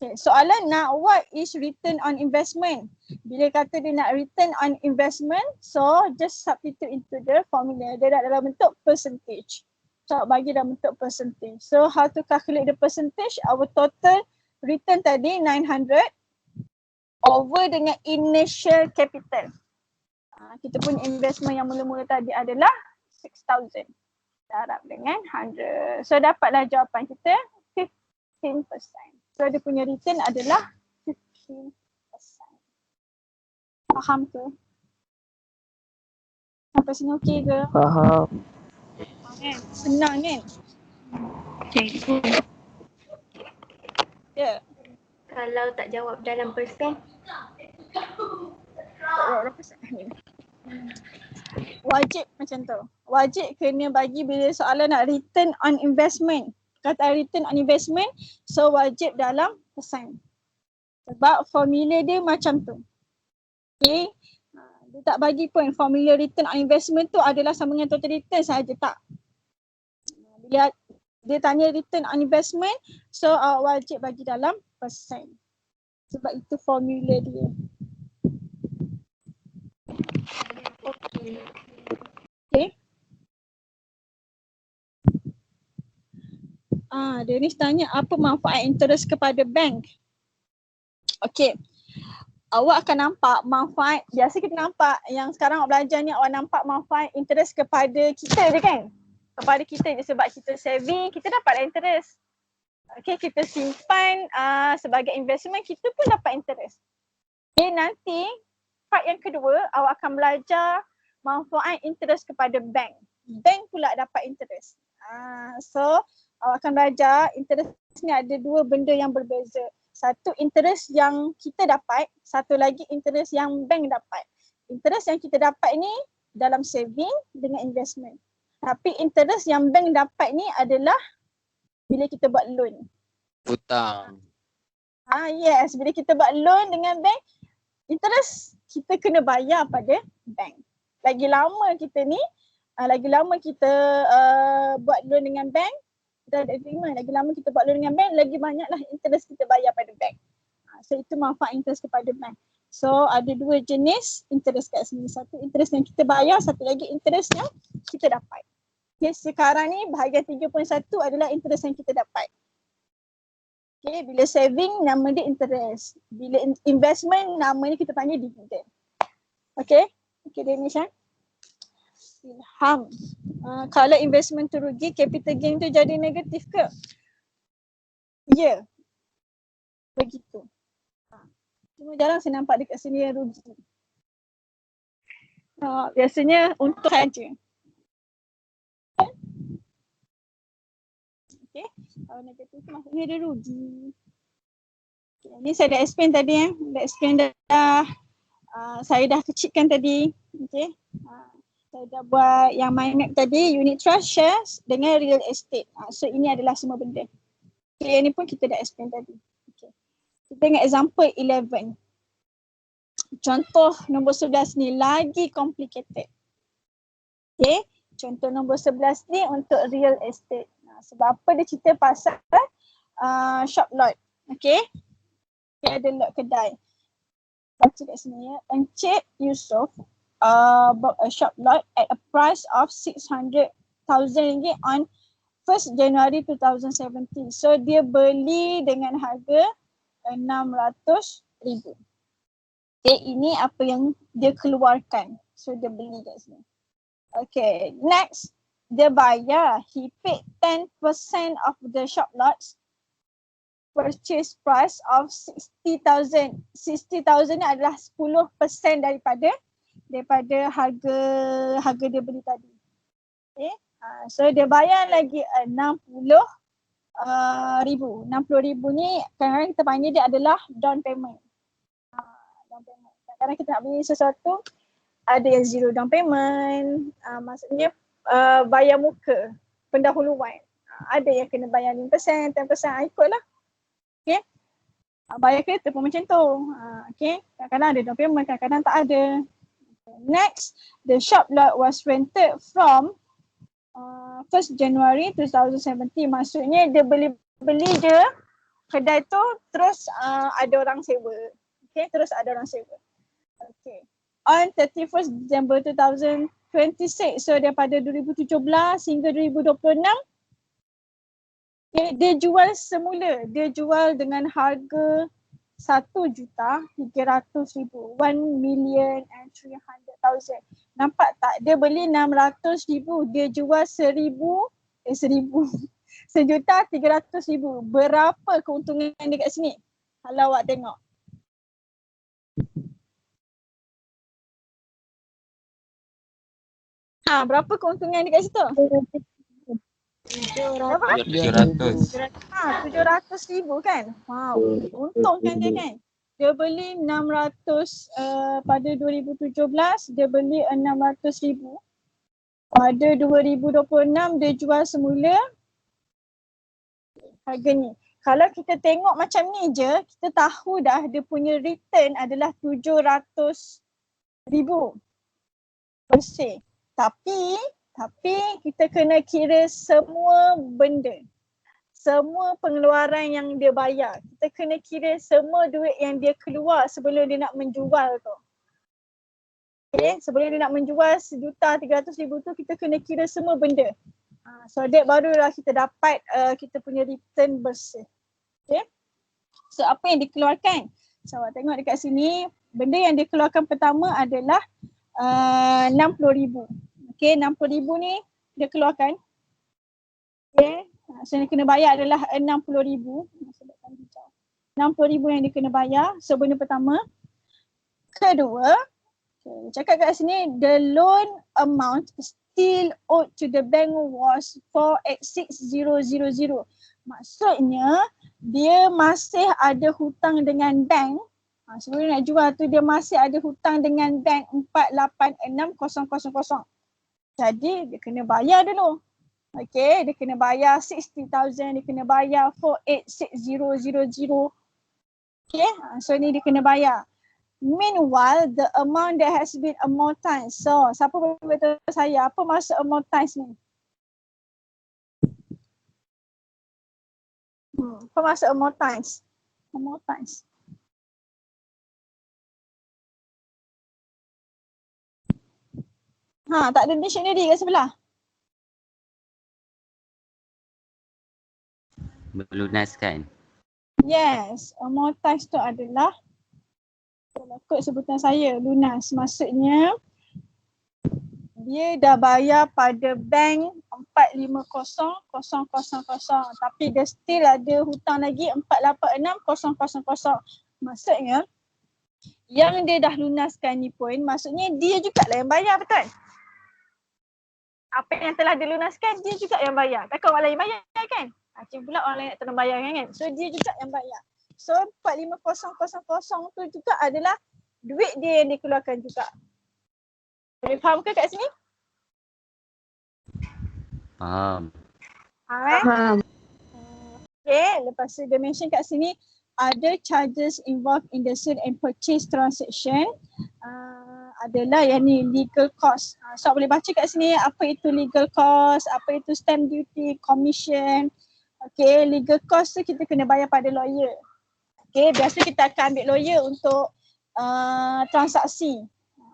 Okay, soalan nak what is return on investment? Bila kata dia nak return on investment, so just substitute into the formula. Dia dah dalam bentuk percentage. So bagi dalam bentuk percentage. So how to calculate the percentage? Our total return tadi 900 over dengan initial capital. Kita punya investment yang mula-mula tadi adalah 6,000. Darab dengan 100. So dapatlah jawapan kita 15%. So dia punya return adalah 15%. Faham ke? Sampai sini okey ke? Faham. Senang kan? Ya. Kalau tak jawab dalam persen, Wajib macam tu. Wajib kena bagi bila soalan nak return on investment. Kata return on investment, so wajib dalam persen. Sebab formula dia macam tu. Okay. Dia tak bagi pun formula return on investment tu adalah sama dengan total return sahaja, tak. Bila dia tanya return on investment, so wajib bagi dalam persen. Sebab itu formula dia. Okay. Dia ni tanya apa manfaat interest kepada bank. Okay. Awak akan nampak manfaat, biasa kita nampak yang sekarang awak belajar ni, awak nampak manfaat interest kepada kita je kan? Kepada kita je sebab kita saving, kita dapat interest. Okay, kita simpan sebagai investment, kita pun dapat interest. Okay, nanti part yang kedua, awak akan belajar manfaat interest kepada bank. Bank pula dapat interest. So, awak akan belajar interest ni ada 2 benda yang berbeza. Satu interest yang kita dapat, satu lagi interest yang bank dapat. Interest yang kita dapat ni dalam saving dengan investment. Tapi interest yang bank dapat ni adalah bila kita buat loan. Hutang. Yes, bila kita buat loan dengan bank, interest kita kena bayar pada bank. Lagi lama kita ni, lagi lama kita buat loan dengan bank, kita ada agreement, lagi lama kita buat loan dengan bank, lagi banyaklah interest kita bayar pada bank. So itu manfaat interest kepada bank. So ada 2 jenis interest kat sini. Satu interest yang kita bayar, satu lagi interest yang kita dapat. Okay, sekarang ni bahagian 3.1 adalah interest yang kita dapat. Okay, bila saving nama dia interest. Bila investment nama ni kita panggil dividen. Okay, okay Danisha. Ilham. Kalau investment tu rugi, capital gain tu jadi negatif ke? Ya. Begitu. Cuma jarang saya nampak dekat sini yang rugi. Biasanya untung saja. Okay. Kalau negatif tu maksudnya dia rugi. Okay. Ni saya dah explain tadi Dah explain dah. Saya dah kecilkan tadi. Okay. Saya dah buat yang mind map tadi, unit trust, shares dengan real estate. So ini adalah semua benda. Okay, yang ni pun kita dah explain tadi. Okay. Kita tengok example 11. Contoh nombor 11 ni lagi complicated. Okay, contoh nombor 11 ni untuk real estate. Sebab apa dia cerita pasal shop lot. Okay, dia ada lot kedai. Baca kat sini ya. Encik Yusof bought a shop lot at a price of 600,000 ringgit on 1st January 2017. So dia beli dengan harga 600,000. Okay, ini apa yang dia keluarkan. So dia beli kat sini. Okay, next. Dia bayar. He paid 10% of the shop lots purchase price of 60,000. 60,000 ni adalah 10% daripada harga dia beli tadi. Okay. So dia bayar lagi 60,000. 60,000 ni kadang-kadang kita panggil dia adalah down payment. Down payment. Kadang-kadang kita nak beli sesuatu, ada yang zero down payment, maksudnya bayar muka, pendahuluan. Ada yang kena bayar 5%, 10%, ikutlah. Okay. Bayar kereta pun macam tu. Okay. Kadang-kadang ada down payment, kadang-kadang tak ada. Next, the shop lot was rented from 1st January 2017. Maksudnya dia beli je kedai tu, terus ada orang sewa. Okay, terus ada orang sewa. Okay. On 31st December 2026, so daripada 2017 hingga 2026, okay, dia jual semula. Dia jual dengan harga 1,300,000. 1,300,000. Nampak tak? Dia beli 600,000. Dia jual 1,300,000. Berapa keuntungan dia kat sini? Kalau awak tengok. Berapa keuntungan dia kat situ? Berapa? 700. 700,000 kan? Wow, untung kan dia kan? Dia beli 600 pada 2017, dia beli 600,000. Pada 2026 dia jual semula harga ni. Kalau kita tengok macam ni je, kita tahu dah dia punya return adalah 700,000 bersih. Tapi kita kena kira semua benda. Semua pengeluaran yang dia bayar. Kita kena kira semua duit yang dia keluar sebelum dia nak menjual tu. Okay, sebelum dia nak menjual 1,300,000 tu, kita kena kira semua benda. So that barulah kita dapat kita punya return bersih. Okay. So apa yang dikeluarkan? So awak tengok dekat sini, benda yang dikeluarkan pertama adalah 60,000. Okay, 60,000 ni dia keluarkan. Okay. So yang kena bayar adalah 60,000. 60,000 yang dia kena bayar. So benda pertama. Kedua, cakap kat sini, the loan amount still owed to the bank was 486,000. Maksudnya dia masih ada hutang dengan bank. Sebelum nak jual tu dia masih ada hutang dengan bank 486,000. Jadi dia kena bayar dulu. Okay, dia kena bayar 60,000, dia kena bayar 486,000. Okay, so ni dia kena bayar. Meanwhile, the amount that has been amortized. So, siapa boleh beritahu saya apa maksud amortized ni? Apa maksud amortized? Amortized. Tak ada dictionary kat sebelah. Melunaskan. Yes, amortized tu adalah, kalau ikut sebutan saya, lunas. Maksudnya dia dah bayar pada bank 450,000 tapi dia still ada hutang lagi 486,000. Maksudnya yang dia dah lunaskan ni pun maksudnya dia jugalah yang bayar, betul? Apa yang telah dilunaskan dia juga yang bayar. Takkan orang lain bayar kan? Macam pula orang lain nak tolong bayar kan? So dia juga yang bayar. So 450,000 tu juga adalah duit dia yang dikeluarkan juga. Boleh faham ke kat sini? Faham. Faham. Okay, lepas tu dia mention kat sini ada charges involved in the sale and purchase transaction. Adalah yang ni legal cost. So boleh baca kat sini apa itu legal cost, apa itu stamp duty, commission. Okay, legal cost tu kita kena bayar pada lawyer. Okay, biasa kita akan ambil lawyer untuk transaksi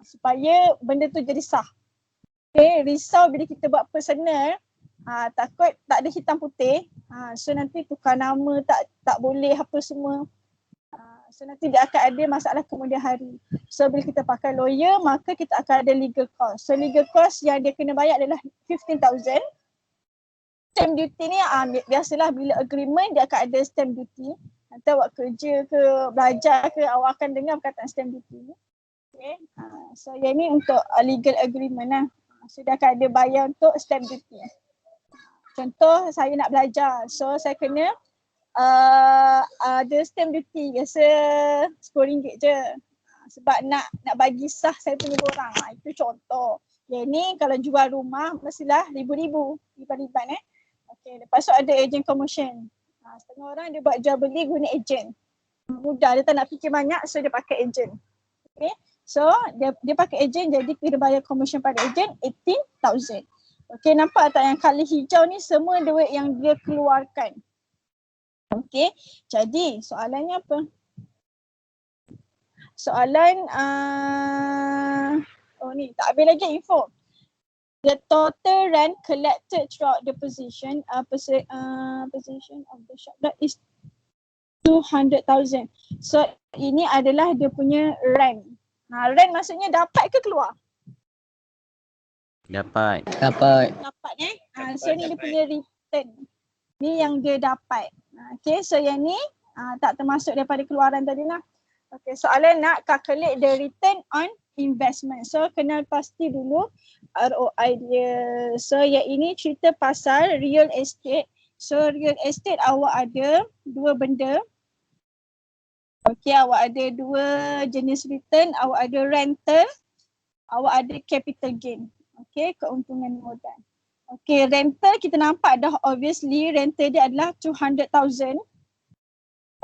supaya benda tu jadi sah. Okay, risau bila kita buat personal, takut tak ada hitam putih. So nanti tukar nama tak boleh apa semua. So nanti dia akan ada masalah kemudian hari. So bila kita pakai lawyer, maka kita akan ada legal cost. So legal cost yang dia kena bayar adalah 15,000. Stamp duty ni biasalah bila agreement dia akan ada stamp duty. Nanti awak kerja ke belajar ke awak akan dengar perkataan stamp duty ni. Okay. So yang ni untuk legal agreement lah. So dia akan ada bayar untuk stamp duty. Contoh saya nak belajar. So saya kena ada stamp duty biasa RM10 je. Sebab nak bagi sah saya punya borang. Itu contoh. Yang ni kalau jual rumah mestilah ribu-ribu. Lipat-lipat Okay, lepas tu ada agent commission. Setengah orang dia buat jual beli guna agent. Mudah, dia tak nak fikir banyak so dia pakai agent. Okay, so dia pakai agent jadi kita bayar commission pada agent 18,000. Okay, nampak tak yang colour hijau ni semua duit yang dia keluarkan. Okay, jadi soalannya apa? Soalan, ni tak habis lagi info. The total rent collected throughout the position of the shop lot is 200,000. So ini adalah dia punya rent. Rent maksudnya dapat ke keluar? Dapat. Dapat. Dapat so ni dia punya return. Ni yang dia dapat. Okay, so yang ni tak termasuk daripada keluaran tadi lah. Okay, soalan nak calculate the return on investment. So kenal pasti dulu ROI dia. So yang ini cerita pasal real estate. So real estate awak ada dua benda. Okay, awak ada dua jenis return. Awak ada rental, awak ada capital gain. Okay, keuntungan modal. Okay, rental kita nampak dah obviously rental dia adalah 200,000.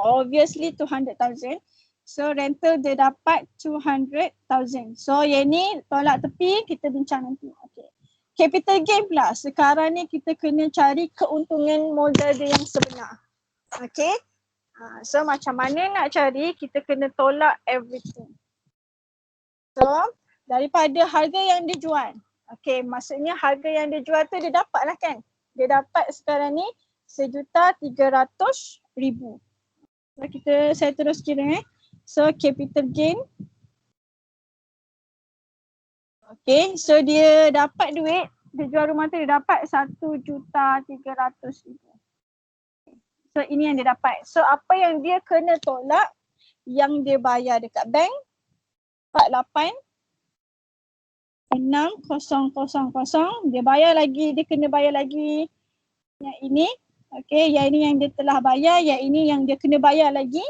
Obviously 200,000. So rental dia dapat 200,000. So yang ni tolak tepi, kita bincang nanti. Okay. Capital gain pula. Sekarang ni kita kena cari keuntungan modal dia yang sebenar. Okay. So macam mana nak cari, kita kena tolak everything. So daripada harga yang dia jual. Okay, maksudnya harga yang dia jual tu dia dapat lah kan. Dia dapat sekarang ni 1,300,000. So saya terus kira So capital gain. Okay, so dia dapat duit, dia jual rumah tu dia dapat 1,300,000. So ini yang dia dapat. So apa yang dia kena tolak yang dia bayar dekat bank 48,6,000 dia bayar lagi, dia kena bayar lagi yang ini. Okay, yang ini yang dia telah bayar, yang ini yang dia kena bayar lagi.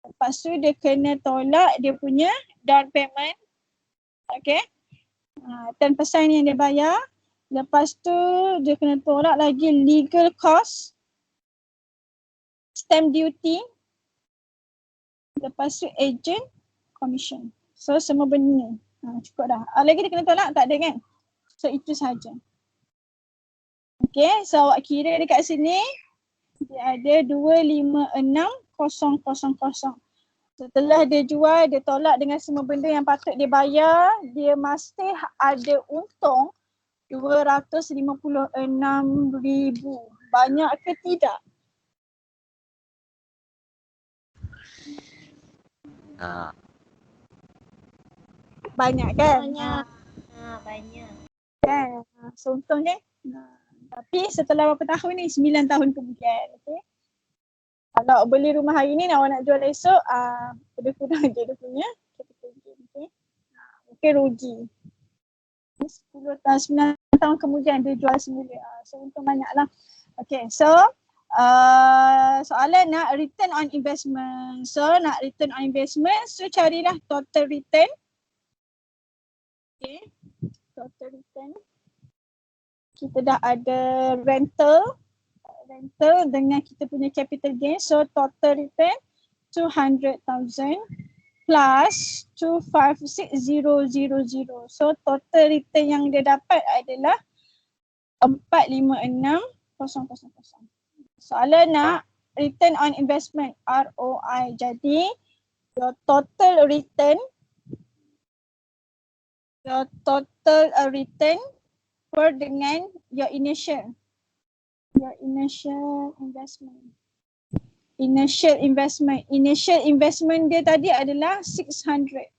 Lepas tu dia kena tolak dia punya down payment. Okay. 10% yang dia bayar. Lepas tu dia kena tolak lagi legal cost. Stamp duty. Lepas tu agent commission. So semua benda ni. Cukup dah. Lagi dia kena tolak tak ada kan? So itu sahaja. Okay. So awak kira dekat sini. Dia ada 256,000. Setelah dia jual, dia tolak dengan semua benda yang patut dia bayar, dia masih ada untung 256,000. Banyak ke tidak? Banyak kan? Banyak. Banyak. Kan? So untung kan? Tapi setelah berapa tahun ni? 9 tahun kemudian. Okay? Kalau beli rumah hari ni awak nak jual esok, lebih kurang je dia punya capital gain. Okay? Mungkin rugi. 9 tahun kemudian dia jual semula. So untung banyak lah. Okay, so soalan nak return on investment. So nak return on investment, so carilah total return. Okay, total return. Kita dah ada rental dengan kita punya capital gain. So total return 200,000 plus 256,000. So total return yang dia dapat adalah 456,000. Soalan nak return on investment ROI. Jadi your total return per dengan your initial investment. initial investment. Initial investment dia tadi adalah 600,000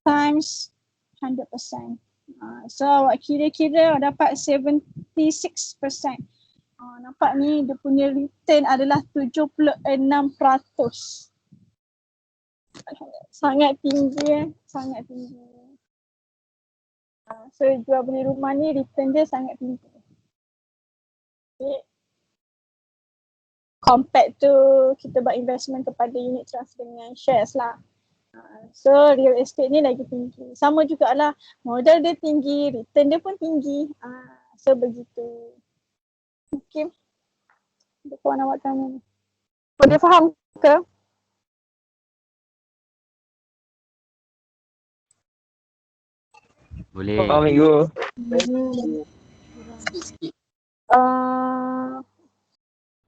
times 100%. So awak kira-kira awak dapat 76%. Nampak ni dia punya return adalah 76%. Sangat tinggi sangat tinggi. So jual beli rumah ni return dia sangat tinggi. Okay. Compared to kita buat investment kepada unit trust dengan shares lah. So real estate ni lagi tinggi. Sama jugalah, modal dia tinggi, return dia pun tinggi. So begitu. Okay. Ada kawan awak tanya ni. Boleh faham ke? Boleh. Minggu.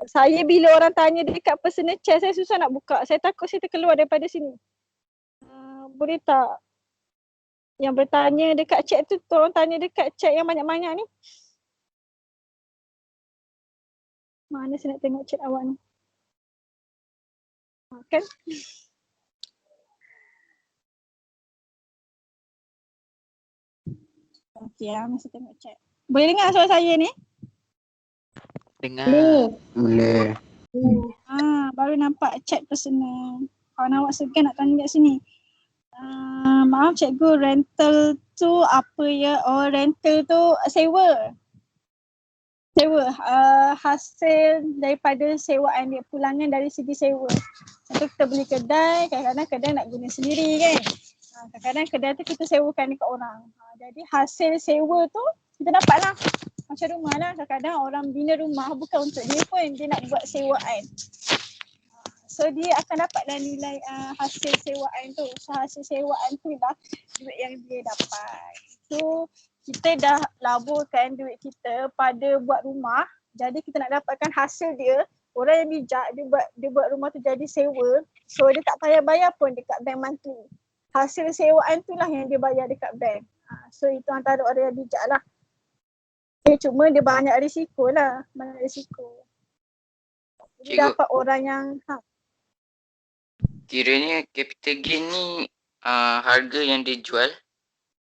Saya bila orang tanya dekat personal chat, saya susah nak buka. Saya takut saya terkeluar daripada sini. Boleh tak? Yang bertanya dekat chat tu, tolong tanya dekat chat yang banyak-banyak ni. Mana saya nak tengok chat awak ni? Kan? Okey, mesti tengok chat. Boleh dengar suara saya ni? Dengar. Boleh. Baru nampak chat personal. Kawan awak segan nak tanya kat sini. Maaf cikgu, rental tu apa ya? Oh, rental tu sewa. Hasil daripada sewaan dia, pulangan dari segi sewa. Contoh kita beli kedai, kadang-kadang kedai nak guna sendiri kan. Kadang-kadang kedai tu kita sewakan dekat orang. Jadi hasil sewa tu kita dapat lah. Macam rumah lah, kadang-kadang orang bina rumah bukan untuk dia pun, dia nak buat sewaan. So dia akan dapatlah nilai hasil sewaan tu. So hasil sewaan tu lah duit yang dia dapat. So kita dah laburkan duit kita pada buat rumah. Jadi kita nak dapatkan hasil dia. Orang yang bijak dia buat rumah tu jadi sewa. So dia tak payah bayar pun dekat bank monthly. Hasil sewaan tu lah yang dia bayar dekat bank. So itu antara orang yang bijak lah. Cuma dia banyak risiko lah. Banyak risiko. Dia Cikgu, dapat orang yang kiranya capital gain ni harga yang dia jual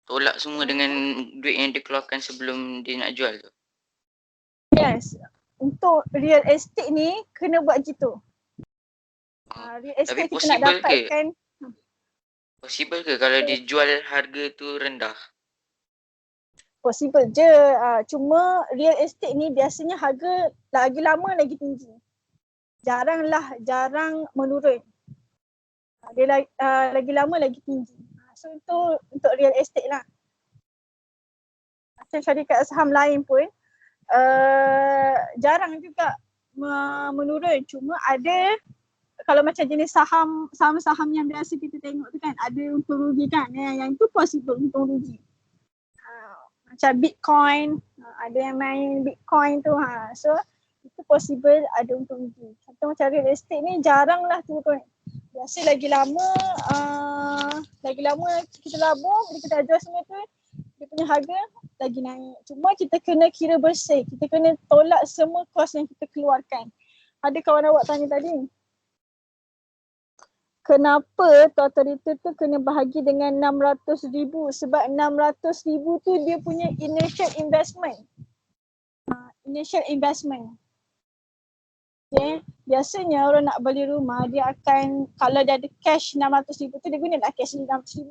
tolak semua dengan duit yang dia keluarkan sebelum dia nak jual tu. Yes. Untuk real estate ni kena buat gitu. Real estate kita nak possible ke? dapatkan. Possible ke kalau dia jual harga tu rendah? Possible je. Cuma real estate ni biasanya harga lagi lama lagi tinggi. Jarang menurun. Dia lagi lama lagi tinggi. So itu untuk real estate lah. Macam syarikat saham lain pun jarang juga menurun. Cuma ada, kalau macam jenis saham-saham yang biasa kita tengok tu kan, ada untung rugi kan. Yang itu possible untung rugi. Macam Bitcoin, ada yang main Bitcoin tu. So itu possible ada untung rugi. Contoh macam real estate ni jarang lah turun. Biasa lagi lama kita labur, bila kita jual semua tu, dia punya harga lagi naik. Cuma kita kena kira bersih, kita kena tolak semua kos yang kita keluarkan. Ada kawan awak tanya tadi, kenapa total return tu kena bahagi dengan 600,000? Sebab 600,000 tu dia punya initial investment. Okay. Biasanya orang nak beli rumah, dia akan, kalau dia ada cash 600,000 tu, dia gunalah cash 600,000.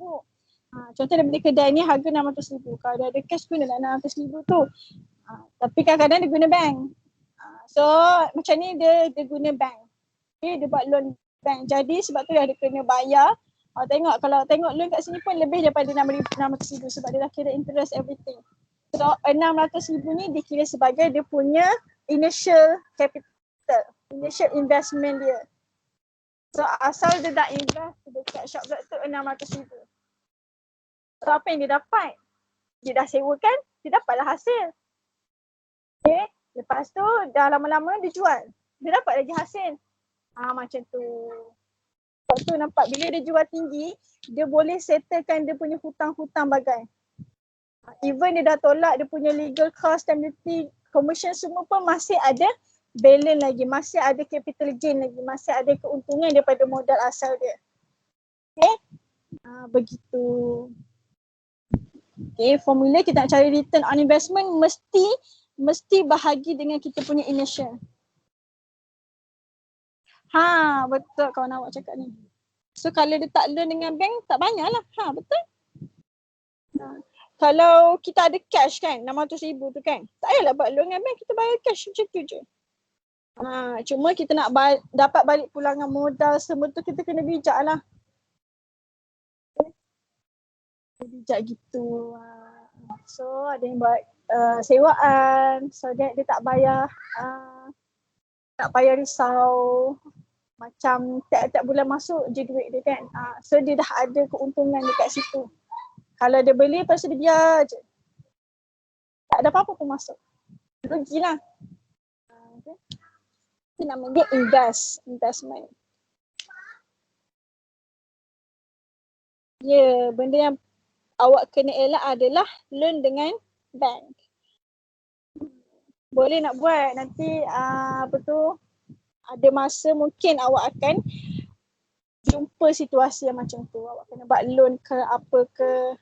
Contoh dia beli kedai ni harga 600,000. Kalau dia ada cash, gunalah 600,000 tu. Tapi kadang-kadang dia guna bank. So macam ni dia guna bank. Okay, dia buat loan bank. Jadi sebab tu dia kena bayar. Kalau tengok loan kat sini pun lebih daripada 600,000 sebab dia dah kira interest everything. So 600,000 ni dikira sebagai dia punya initial capital. Initial investment dia. So asal dia dah invest dekat Shopblock tu 600,000. So apa yang dia dapat? Dia dah sewakan, dia dapatlah hasil. Okay. Lepas tu dah lama-lama dia jual. Dia dapat lagi hasil. Macam tu. Sebab tu nampak bila dia jual tinggi, dia boleh settlekan dia punya hutang-hutang bagai. Even dia dah tolak dia punya legal cost, stamp duty, commission semua pun masih ada balance lagi, masih ada capital gain lagi, masih ada keuntungan daripada modal asal dia. Okay, begitu. Okay, formula kita nak cari return on investment mesti bahagi dengan kita punya initial. Betul kawan awak cakap ni. So kalau dia tak loan dengan bank, tak banyak lah. Betul. Kalau kita ada cash kan, 600,000 tu kan, tak payahlah buat loan dengan bank, kita bayar cash macam tu je. Cuma kita nak dapat balik pulangan modal semua tu, kita kena bijak lah. Bijak gitu. So ada yang buat sewaan so that dia tak payah risau macam tiap-tiap bulan masuk je duit dia kan. So dia dah ada keuntungan dekat situ. Kalau dia beli lepas tu dia biar je. Tak ada apa-apa pun masuk. Rugilah. Okay. Itu nama dia investment. Benda yang awak kena elak adalah loan dengan bank. Boleh nak buat nanti ada masa mungkin awak akan jumpa situasi yang macam tu. Awak kena buat loan ke apa ke.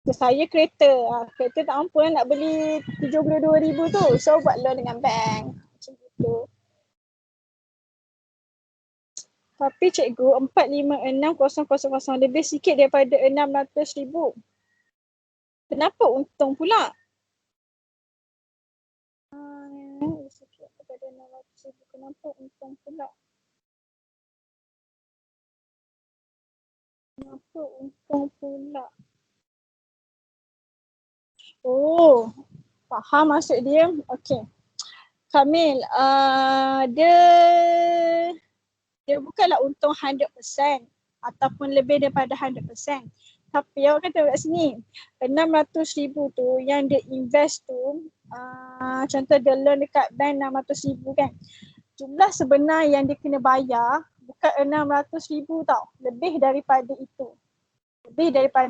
Saya kereta tak mampu nak beli 72,000 tu. So buat loan dengan bank. Macam tu. Tapi cikgu 456,000 lebih sikit daripada 600,000. Kenapa untung pula? Sikit daripada 600,000. Kenapa untung pula? Kenapa untung pula? Oh, faham maksud dia. Okey. Kamil, dia bukanlah untung 100% ataupun lebih daripada 100%. Tapi awak kata kat sini 600,000 tu yang dia invest tu, contoh dia loan dekat bank 600,000 kan. Jumlah sebenar yang dia kena bayar bukan 600,000 tau. Lebih daripada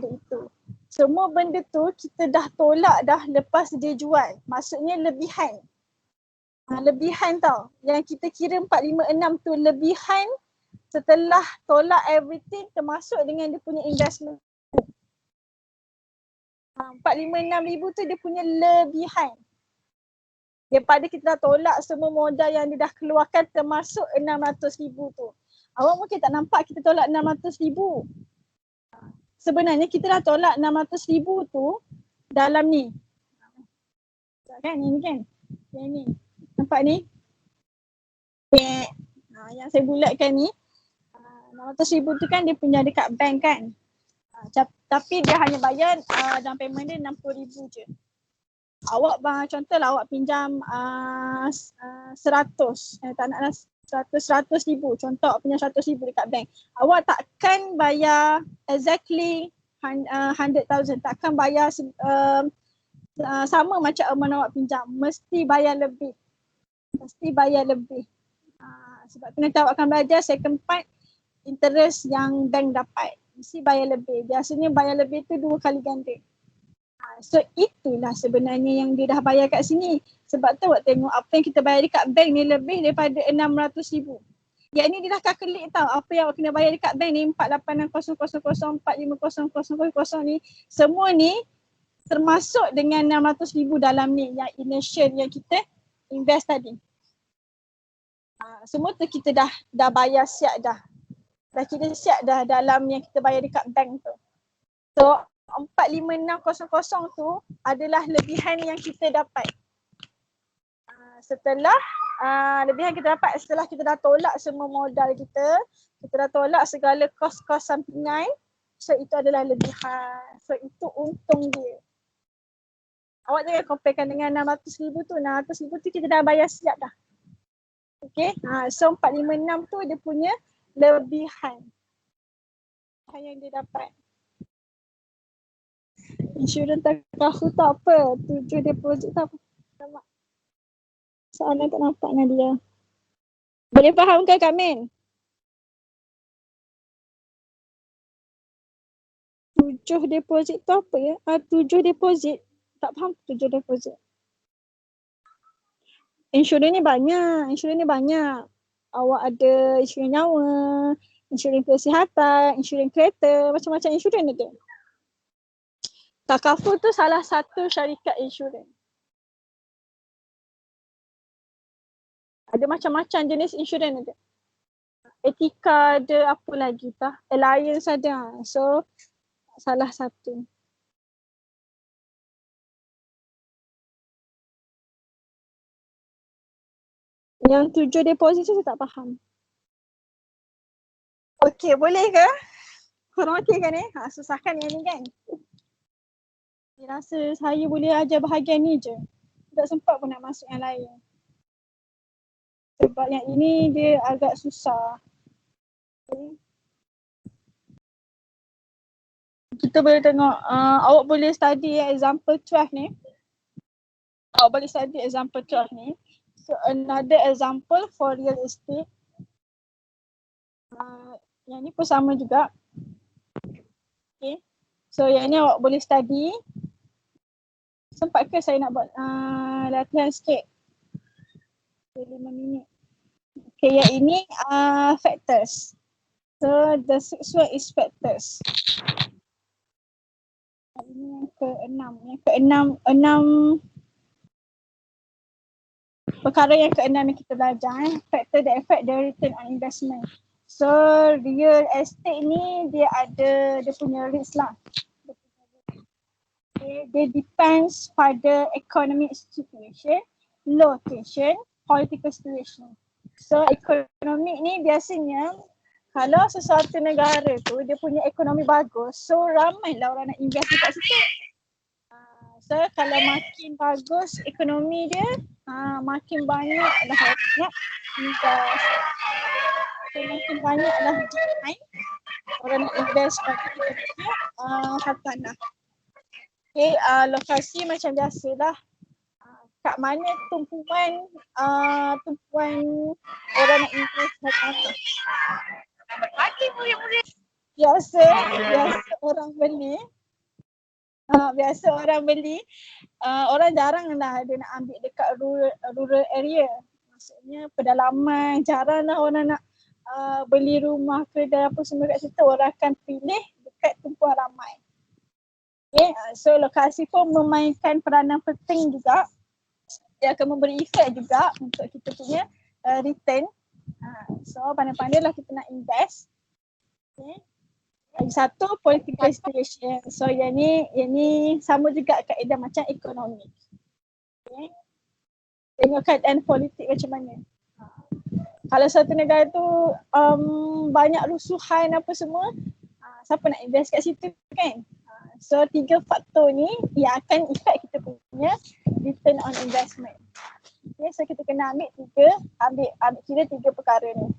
itu. Semua benda tu kita dah tolak dah lepas dia jual. Maksudnya lebihan. Lebihan tau. Yang kita kira 456 tu lebihan setelah tolak everything termasuk dengan dia punya investment. 456,000 tu dia punya lebihan. Daripada kita dah tolak semua modal yang dia dah keluarkan termasuk 600,000 tu. Awak mungkin tak nampak kita tolak 600,000. Sebenarnya kita dah tolak 600,000 tu dalam ni. Kan ini kan? Yang ni. Nampak ni? Yang saya bulatkan ni 600,000 tu kan dia punya dekat bank kan. Tapi dia hanya bayar down payment dia 60,000 je. Awak contohlah awak pinjam 100, tak naklah 100,000. Contoh awak pinjam 100,000 dekat bank. Awak takkan bayar exactly 100,000. Takkan bayar sama macam amount awak pinjam. Mesti bayar lebih. Sebab tu nanti awak akan belajar second part interest yang bank dapat. Mesti bayar lebih. Biasanya bayar lebih tu 2 kali ganda. So itulah sebenarnya yang dia dah bayar kat sini. Sebab tu awak tengok apa yang kita bayar dekat bank ni lebih daripada 600,000. Yang ni dia dah calculate tau apa yang awak kena bayar dekat bank ni 486,000, 450,000 ni. Semua ni termasuk dengan 600,000 dalam ni yang initial yang kita invest tadi. Semua tu kita dah bayar siap dah. Kita siap dah dalam yang kita bayar dekat bank tu. So 456,000 tu adalah lebihan yang kita dapat. Setelah lebihan kita dapat setelah kita dah tolak semua modal kita dah tolak segala kos-kos sampingan. So itu adalah lebihan. So itu untung dia. Awak jangan comparekan dengan 600,000 tu. 600,000 tu kita dah bayar siap dah. Okay. So 456 tu dia punya lebihan yang dia dapat. Insurans takaful tu apa? 7 deposit tu apa? Nampak? Soalan tak nampak Nadia. Boleh faham ke Kamil? 7 deposit tu apa ya? 7 deposit. Tak faham 7 deposit. Insurans ni banyak. Awak ada insurans nyawa, insurans kesihatan, insurans kereta, macam-macam insurans ada. Takaful tu salah satu syarikat insurans. Ada macam-macam jenis insurans ada. Etika ada, apa lagi tah? Alliance ada. So salah satu. Yang 7 deposit tu saya tak faham. Okey, boleh ke? Korang okey kan susahkan yang ni kan? Saya rasa saya boleh ajar bahagian ni je. Tak sempat pun nak masuk yang lain. Sebab yang ini dia agak susah. Okay. Kita boleh tengok, awak boleh study example 12 ni. Awak boleh study example 12 ni. So another example for real estate. Yang ni pun sama juga. Okay. So yang ni awak boleh study. Sempat ke saya nak buat latihan sikit? 5 minit. Okay, yang ini factors. So the sixth one is factors. Ini yang ke-6. Yang ke-6 perkara yang ke-6 yang kita belajar factor that affect the return on investment. So real estate ni dia ada dia punya risk lah. Dia depends pada economic situation, location, political situation. So ekonomi ni biasanya kalau sesuatu negara tu dia punya ekonomi bagus, so ramailah orang nak invest dekat situ. So kalau makin bagus ekonomi dia, makin banyaklah orang nak invest. So makin banyaklah demand orang nak invest pada kita punya hartanah. Okay, lokasi macam biasalah. Kat mana tumpuan orang nak invest hartanah. Biasa orang beli. Orang jarang lah dia nak ambil dekat rural area. Maksudnya pedalaman, jarang lah orang nak beli rumah ke dan apa semua kat situ. Orang akan pilih dekat tumpuan ramai. Okay, so lokasi pun memainkan peranan penting juga. Dia akan memberi efek juga untuk kita punya return. So pandai-pandailah kita nak invest. Okay. Lagi satu political situation. So yang ni sama juga kaedah macam ekonomi. Okay. Tengok keadaan politik macam mana. Kalau satu negara tu banyak rusuhan apa semua, siapa nak invest kat situ kan? So 3 faktor ni yang akan efek kita punya return on investment. Okay, so kita kena ambil kira 3 perkara ni.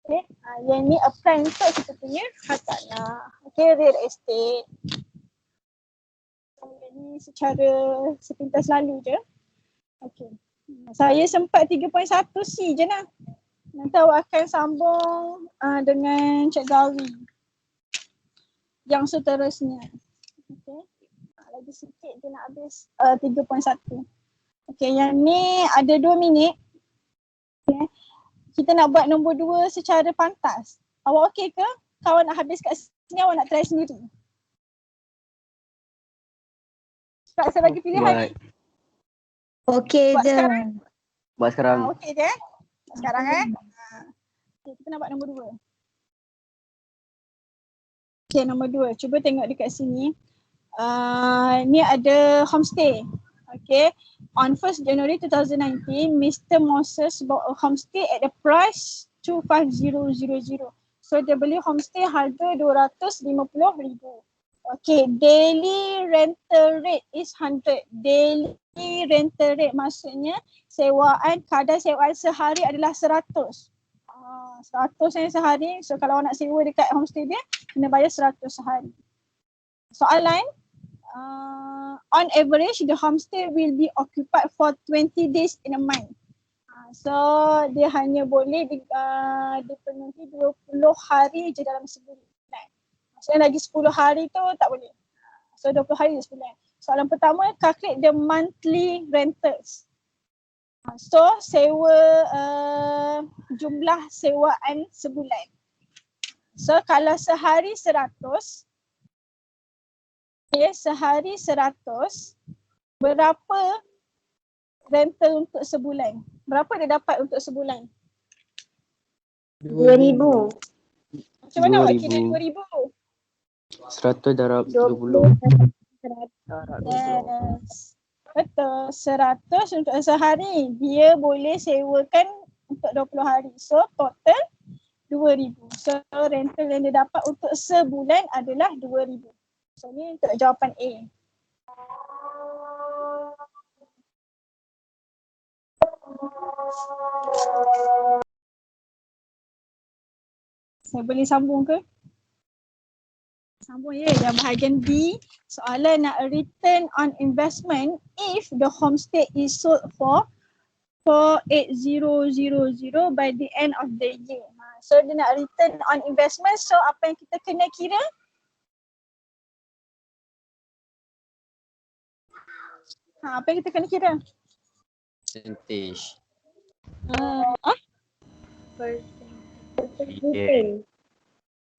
Okay, yang ni apply untuk kita punya hartanah. Okay, real estate. Ini secara sepintas lalu je. Okay. Saya sempat 3.1C je lah. Nanti awak akan sambung dengan Cik Gawi. Yang seterusnya. Okay. Lagi sikit je nak habis 3.1. Okay, yang ni ada 2 minit. Okay. Kita nak buat nombor 2 secara pantas. Awak okey ke? Kawan nak habis kat sini, awak nak try sendiri? Tak saya bagi pilihan. Okey je. Buat sekarang. Okey je sekarang Okay, kita nak buat nombor 2. Okay, nombor 2. Cuba tengok dekat sini. Ni ada homestay. Okay. On 1st January 2019, Mr. Moses bought a homestay at the price 25000. So dia beli homestay harga 250,000. Okay, daily rental rate is 100. Daily rental rate maksudnya kadar sewaan sehari adalah 100. 100 yang sehari. So kalau nak sewa dekat homestay dia, kena bayar 100 sehari. Soalan, on average the homestay will be occupied for 20 days in a month. So dia hanya boleh dipenuhi 20 hari je dalam sebulan. Maksudnya lagi 10 hari tu tak boleh. So 20 hari je sebulan. Soalan pertama, calculate the monthly rentals. So sewa jumlah sewaan sebulan. So kalau sehari 100, okay, sehari 100, berapa rental untuk sebulan? Berapa dia dapat untuk sebulan? 2,000. Macam mana awak kira 2,000? 100 darab 20. 20. Yes. Betul. 100 untuk sehari. Dia boleh sewakan untuk 20 hari. So total 2,000. So rental yang dia dapat untuk sebulan adalah 2,000. So ni untuk jawapan A. Saya boleh sambung ke? Sambung ya. Yang bahagian B, soalan nak return on investment if the homestay is sold for 48000 by the end of the year. So dia nak return on investment, so apa yang kita kena kira? Apa yang kita kena kira? Percentage.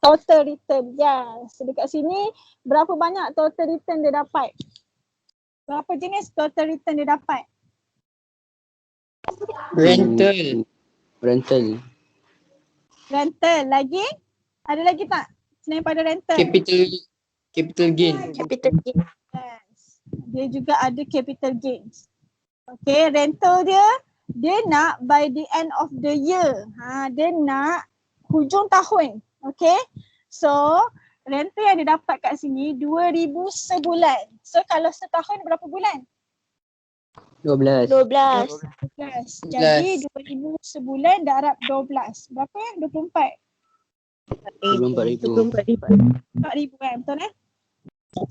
Total return. Yes. So dekat sini berapa banyak total return dia dapat? Berapa jenis total return dia dapat? Rental. Rental. Lagi? Ada lagi tak? Selain pada rental. Capital gain. Capital gain. Yes. Dia juga ada capital gains. Okay, rental dia nak by the end of the year. Dia nak hujung tahun. Okay. So, rental yang dia dapat kat sini 2,000 sebulan. So, kalau setahun berapa bulan? 12. 12. Jadi 2,000 sebulan darab 12. Berapa ya? 24. 24,000. 4,000 kan? Betul eh?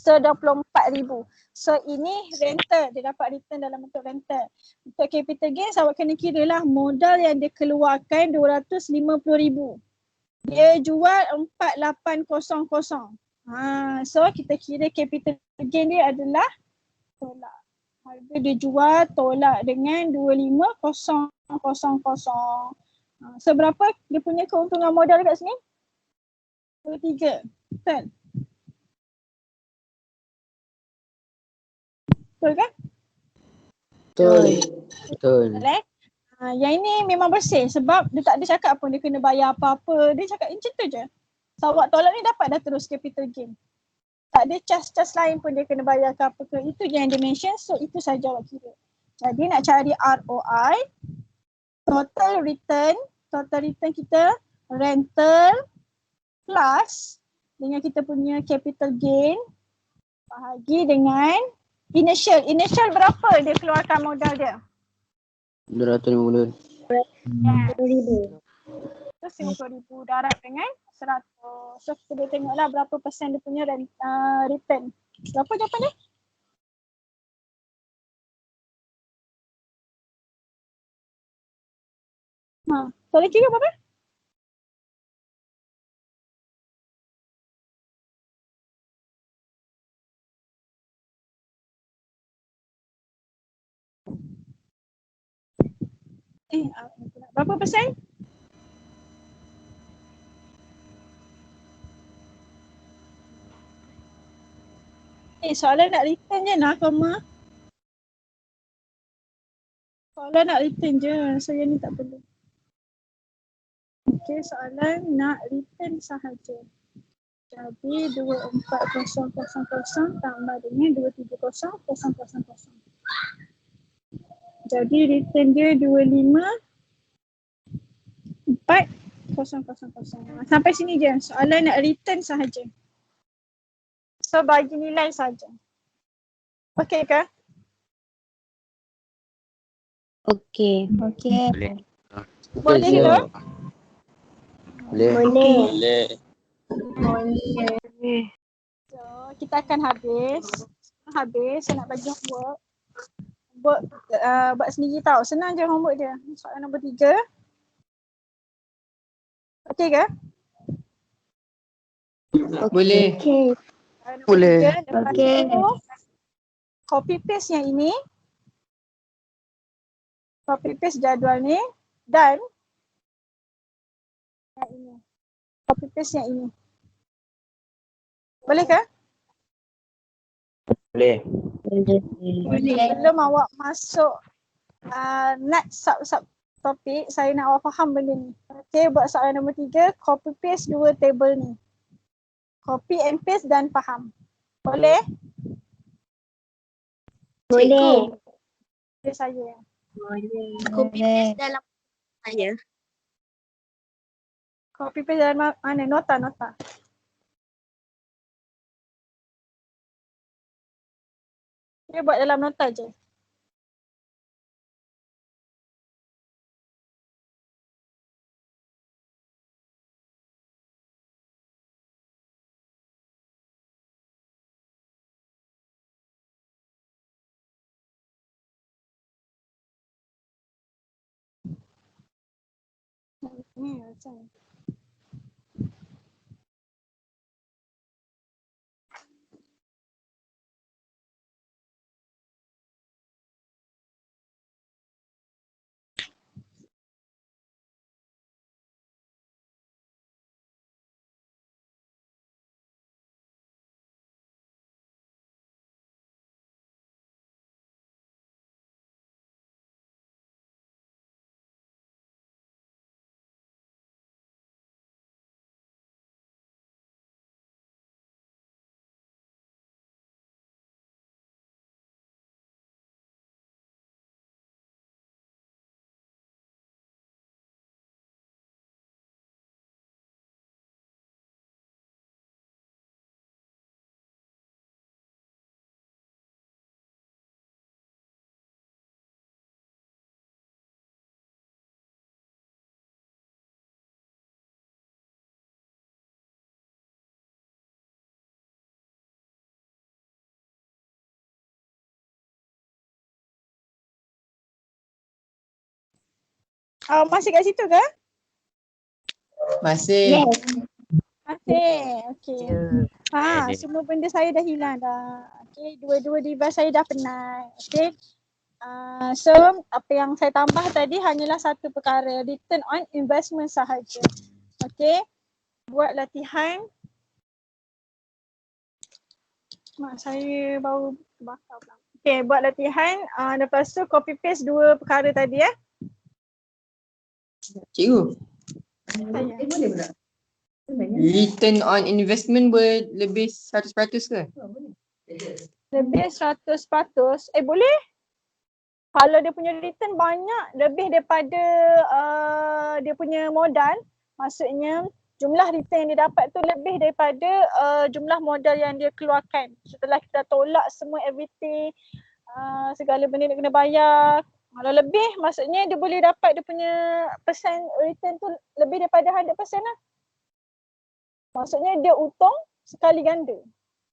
So 24,000. So ini rental. Dia dapat return dalam bentuk rental. Untuk capital gains awak kena kira lah modal yang dia keluarkan 250,000. Dia jual 4,800. So kita kira capital gain dia adalah tolak. Harga dia jual tolak dengan 25,000. Seberapa dia punya keuntungan modal kat sini? 23. Betul? Betul kan? Betul. Betul. Betul. Yang ini memang bersih sebab dia tak ada cakap pun dia kena bayar apa-apa. Dia cakap macam tu je. So awak tolak ni dapat dah terus capital gain. Tak ada cas-cas lain pun dia kena bayar ke apa ke. Itu je yang dia mention. So itu saja awak kira. Jadi nak cari ROI, total return kita rental plus dengan kita punya capital gain bahagi dengan initial. Initial berapa dia keluarkan modal dia? 250. 10,000. So 50,000 darab dengan 100. So kita boleh tengoklah berapa persen dia punya return. Berapa jawapan dia? Boleh kira berapa? Berapa persen? Soalan nak return je nak koma. Soalan nak return je. So yang ni tak perlu. Okay, soalan nak return sahaja. Jadi 24,000 tambah dengan 270,000. Jadi return dia 25,400. Sampai sini je. Soalan nak return sahaja. So bagi nilai saja. Okey ke? Okey. Boleh. Boleh ke? Boleh. So kita akan habis. Saya nak bagi homework. Buat sendiri tau. Senang je homework dia. Soalan nombor 3. Okey ke? Boleh. Okey. Boleh. Okey. Copy paste yang ini. Copy paste jadual ni dan yang ini. Copy paste yang ini. Boleh ke? Boleh. Sebelum awak masuk next sub topik, saya nak awak faham benda ni. Okay, buat soalan nombor 3, copy paste dua table ni. Copy and paste dan faham. Boleh? Boleh. Boleh saya. Copy paste dalam saya. Copy paste dalam mana? Nota. Dia buat dalam nota je. Ni macam ni. Masih kat situ ke? Masih. Masih. Okey. Semua benda saya dah hilang dah. Okey, dua-dua device saya dah penat. Okey. So apa yang saya tambah tadi hanyalah satu perkara, return on investment sahaja. Okey. Buat latihan. Mak saya baru bakar pula. Okey, buat latihan. Lepas tu copy paste dua perkara tadi ya. Cikgu, Saya. return on investment lebih 100% ke? Lebih 100%. Boleh? Kalau dia punya return banyak, lebih daripada dia punya modal, maksudnya jumlah return yang dia dapat tu lebih daripada jumlah modal yang dia keluarkan. Setelah kita tolak semua everything, segala benda nak kena bayar. Kalau lebih, maksudnya dia boleh dapat dia punya persen return tu lebih daripada 100% lah. Maksudnya dia untung sekali ganda.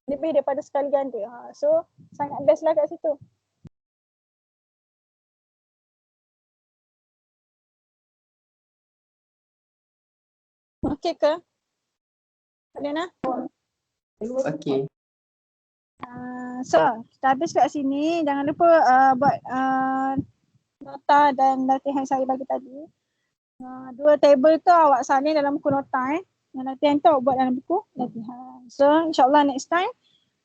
Lebih daripada sekali ganda. So sangat best lah kat situ. Okey ke? Kalian Okey. So kita habis kat sini. Jangan lupa buat nota dan latihan saya bagi tadi. Dua table tu awak salin dalam buku nota Dan latihan tu awak buat dalam buku latihan. So insyaAllah next time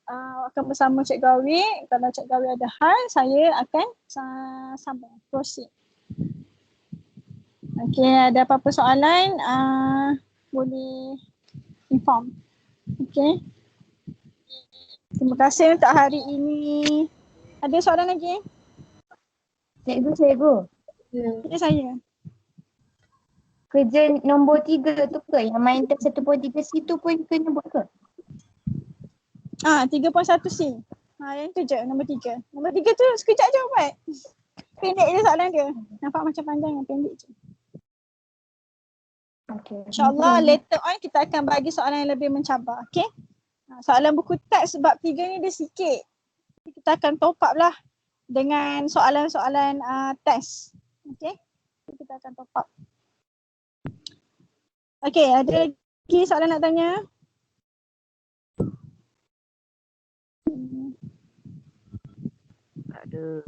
awak akan bersama Cik Gawi. Kalau Cik Gawi ada hal, saya akan sambung, proceed. Okey, ada apa-apa soalan boleh inform. Okey. Terima kasih untuk hari ini. Ada soalan lagi? Cikgu. Ya, saya. Kerja nombor 3 tu ke? Yang main test 1.3C tu pun kena buat ke? 3.1C. Yang tu je, nombor 3. Nombor 3 tu sekejap je buat. Pendek je soalan dia. Nampak macam panjang yang pendek je. Okay. InsyaAllah later on kita akan bagi soalan yang lebih mencabar. Okay? Soalan buku teks sebab 3 ni dia sikit. Kita akan top up lah dengan soalan-soalan teks. Okay? Kita akan top up. Okay, ada lagi soalan nak tanya? Tak ada.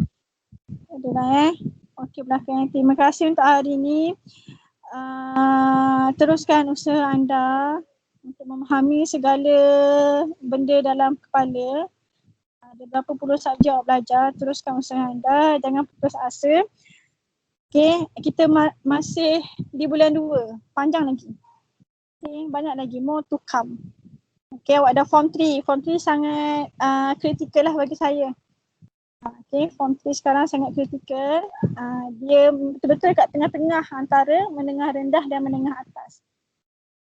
Ada lah Okey belakang. Terima kasih untuk hari ini. Teruskan usaha anda untuk memahami segala benda dalam kepala. Ada berapa puluh subjek belajar, teruskan usaha anda, jangan putus asa. Okey, kita masih di bulan 2, panjang lagi. Okey, banyak lagi, more to come. Okey, awak ada form 3. Form 3 sangat kritikal lah bagi saya. Okey, form 3 sekarang sangat kritikal. Dia betul-betul kat tengah-tengah antara menengah rendah dan menengah atas.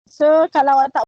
So, kalau awak tak